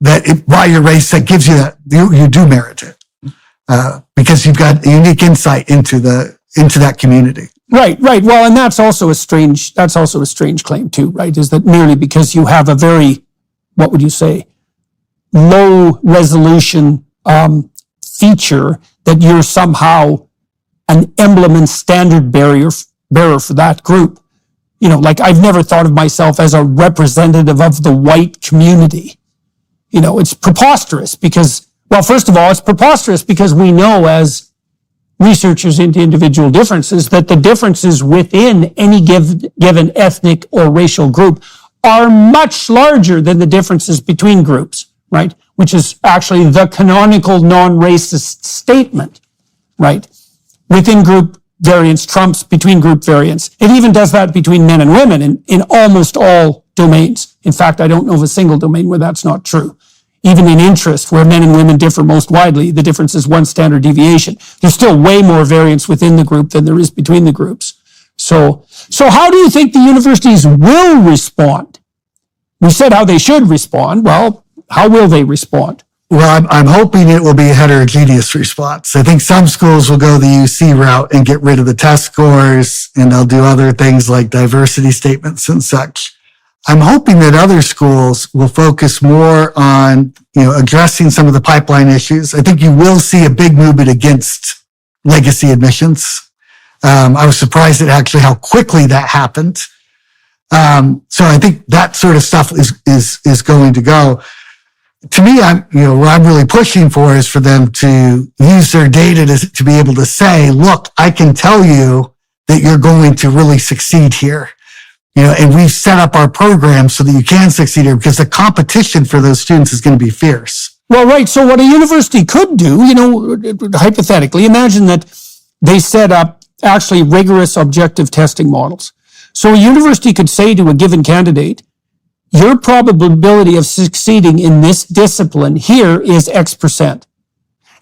Speaker 1: that by your race, that gives you that you do merit it because you've got a unique insight into that community.
Speaker 2: Right. Well, and that's also a strange claim too, right? Is that merely because you have a very, what would you say, low resolution feature that you're somehow an emblem and standard bearer for that group. Like I've never thought of myself as a representative of the white community. It's preposterous because, well, first of all, it's preposterous because we know as researchers into individual differences that the differences within any given ethnic or racial group are much larger than the differences between groups, right? Which is actually the canonical non-racist statement, right? Within group variance trumps between group variance. It even does that between men and women in almost all domains. In fact, I don't know of a single domain where that's not true. even in interest, where men and women differ most widely. The difference is one standard deviation. There's still way more variance within the group than there is between the groups. So how do you think the universities will respond? We said how they should respond. Well, how will they respond?
Speaker 1: Well, I'm hoping it will be a heterogeneous response. I think some schools will go the UC route and get rid of the test scores, and they'll do other things like diversity statements and such. I'm hoping that other schools will focus more on, addressing some of the pipeline issues. I think you will see a big movement against legacy admissions. I was surprised at actually how quickly that happened. So I think that sort of stuff is going to go. To me, what I'm really pushing for is for them to use their data to be able to say, look, I can tell you that you're going to really succeed here. And we've set up our program so that you can succeed here, because the competition for those students is going to be fierce.
Speaker 2: Well, right. So what a university could do, hypothetically, imagine that they set up actually rigorous objective testing models. So a university could say to a given candidate, your probability of succeeding in this discipline here is X%.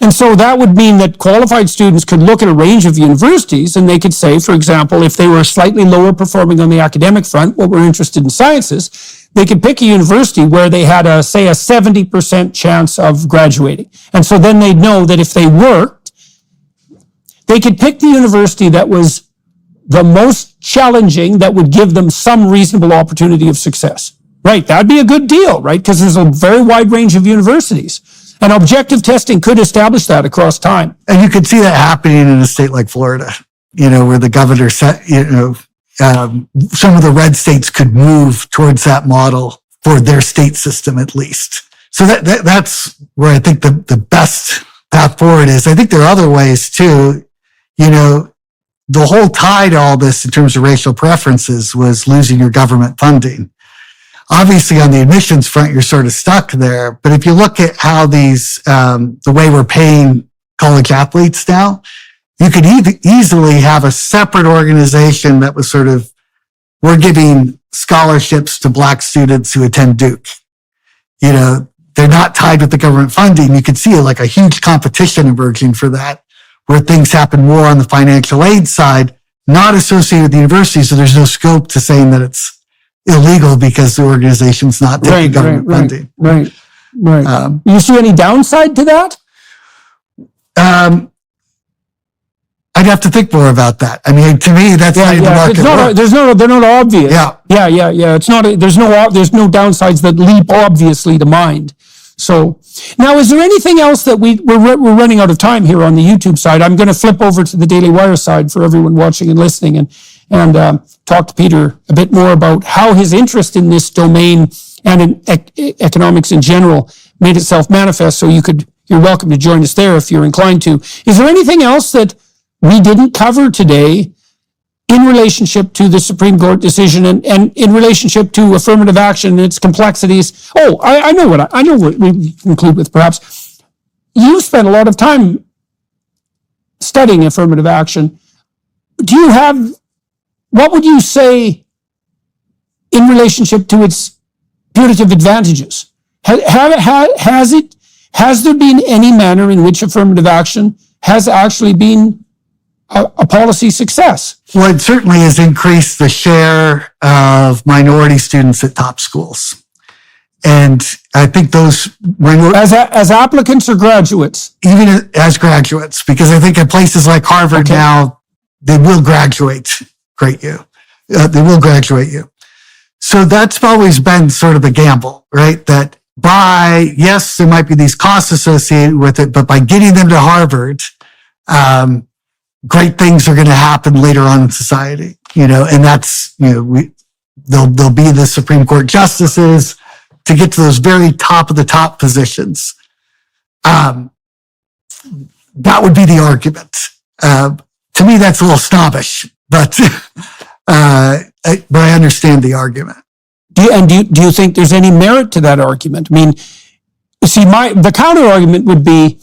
Speaker 2: And so that would mean that qualified students could look at a range of universities, and they could say, for example, if they were slightly lower performing on the academic front, but were interested in sciences, they could pick a university where they had a 70% chance of graduating. And so then they'd know that if they worked, they could pick the university that was the most challenging, that would give them some reasonable opportunity of success. Right, that'd be a good deal, right? Because there's a very wide range of universities. And objective testing could establish that across time.
Speaker 1: And you could see that happening in a state like Florida, where the governor said, some of the red states could move towards that model for their state system at least. So that's where I think the best path forward is. I think there are other ways too. The whole tie to all this in terms of racial preferences was losing your government funding. Obviously, on the admissions front, you're sort of stuck there. But if you look at how the way we're paying college athletes now, you could easily have a separate organization that was sort of, we're giving scholarships to Black students who attend Duke. They're not tied with the government funding. You could see like a huge competition emerging for that, where things happen more on the financial aid side, not associated with the university. So there's no scope to saying that it's illegal because the organization's not taking government funding.
Speaker 2: Right. You see any downside to that?
Speaker 1: I'd have to think more about that. I mean, to me, that's how the market works.
Speaker 2: They're not obvious. Yeah. It's not. There's no downsides that leap obviously to mind. So now, is there anything else that we're running out of time here on the YouTube side? I'm going to flip over to the Daily Wire side for everyone watching and listening, and talk to Peter a bit more about how his interest in this domain and in economics in general made itself manifest. So you're welcome to join us there if you're inclined to. Is there anything else that we didn't cover today in relationship to the Supreme Court decision and in relationship to affirmative action and its complexities? Oh, I know what we conclude with, perhaps. You spent a lot of time studying affirmative action. What would you say in relationship to its putative advantages? Has there been any manner in which affirmative action has actually been a policy success?
Speaker 1: Well, it certainly has increased the share of minority students at top schools. And I think those
Speaker 2: as applicants or graduates?
Speaker 1: Even as graduates, because I think at places like Harvard now, they will graduate you. They will graduate you. So that's always been sort of the gamble, right? That yes, there might be these costs associated with it, but by getting them to Harvard, great things are going to happen later on in society, and that's, they'll be the Supreme Court justices to get to those very top of the top positions. That would be the argument. To me, that's a little snobbish, but I understand the argument.
Speaker 2: Do you think there's any merit to that argument? I mean, see, the counter argument would be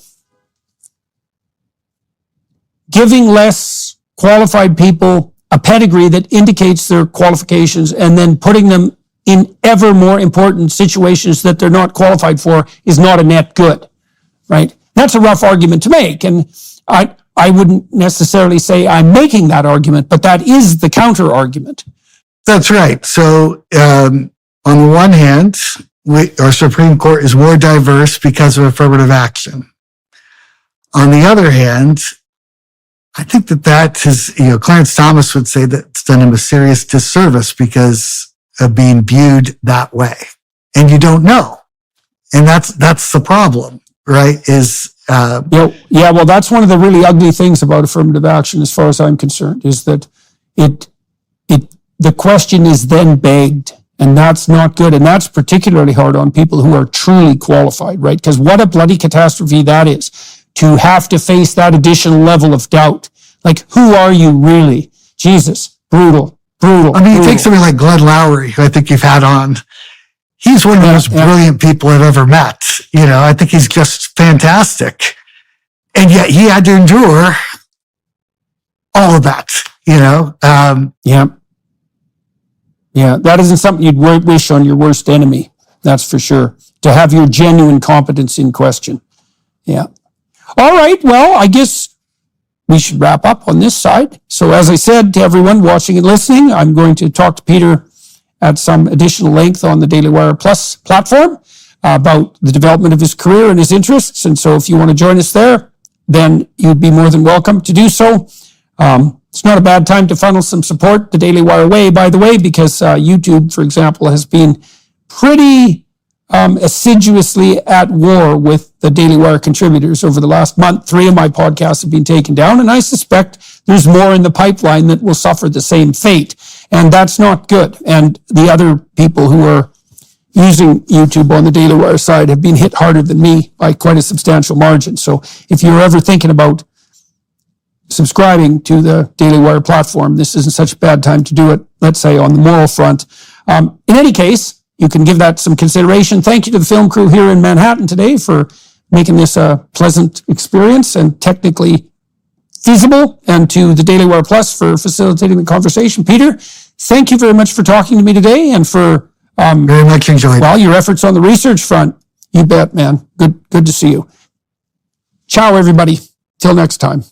Speaker 2: giving less qualified people a pedigree that indicates their qualifications and then putting them in ever more important situations that they're not qualified for is not a net good, right? That's a rough argument to make. And I wouldn't necessarily say I'm making that argument, but that is the counter argument.
Speaker 1: That's right. So, on the one hand, our Supreme Court is more diverse because of affirmative action. On the other hand, I think that is, Clarence Thomas would say that it's done him a serious disservice because of being viewed that way. And you don't know. And that's the problem, right?
Speaker 2: Well, that's one of the really ugly things about affirmative action, as far as I'm concerned, is that the question is then begged, and that's not good. And that's particularly hard on people who are truly qualified, right? Because what a bloody catastrophe that is, to have to face that additional level of doubt. Like, who are you really? Jesus, brutal.
Speaker 1: I mean, you take somebody like Glenn Lowry, who I think you've had on. He's one of the most brilliant people I've ever met. I think he's just fantastic. And yet he had to endure all of that,
Speaker 2: Yeah, that isn't something you'd wish on your worst enemy. That's for sure. To have your genuine competence in question. Yeah. All right. Well, I guess we should wrap up on this side. So as I said to everyone watching and listening, I'm going to talk to Peter at some additional length on the Daily Wire Plus platform about the development of his career and his interests. And so if you want to join us there, then you'd be more than welcome to do so. It's not a bad time to funnel some support the Daily Wire way, by the way, because YouTube, for example, has been pretty assiduously at war with the Daily Wire contributors over the last month. 3 of my podcasts have been taken down, and I suspect there's more in the pipeline that will suffer the same fate. And that's not good. And the other people who are using YouTube on the Daily Wire side have been hit harder than me by quite a substantial margin. So if you're ever thinking about subscribing to the Daily Wire platform, this isn't such a bad time to do it, let's say, on the moral front. In any case, you can give that some consideration. Thank you to the film crew here in Manhattan today for making this a pleasant experience and technically feasible, and to the Daily Wire Plus for facilitating the conversation. Peter, thank you very much for talking to me today and for
Speaker 1: very much enjoyed.
Speaker 2: Well, your efforts on the research front. You bet, man. Good to see you. Ciao, everybody. Till next time.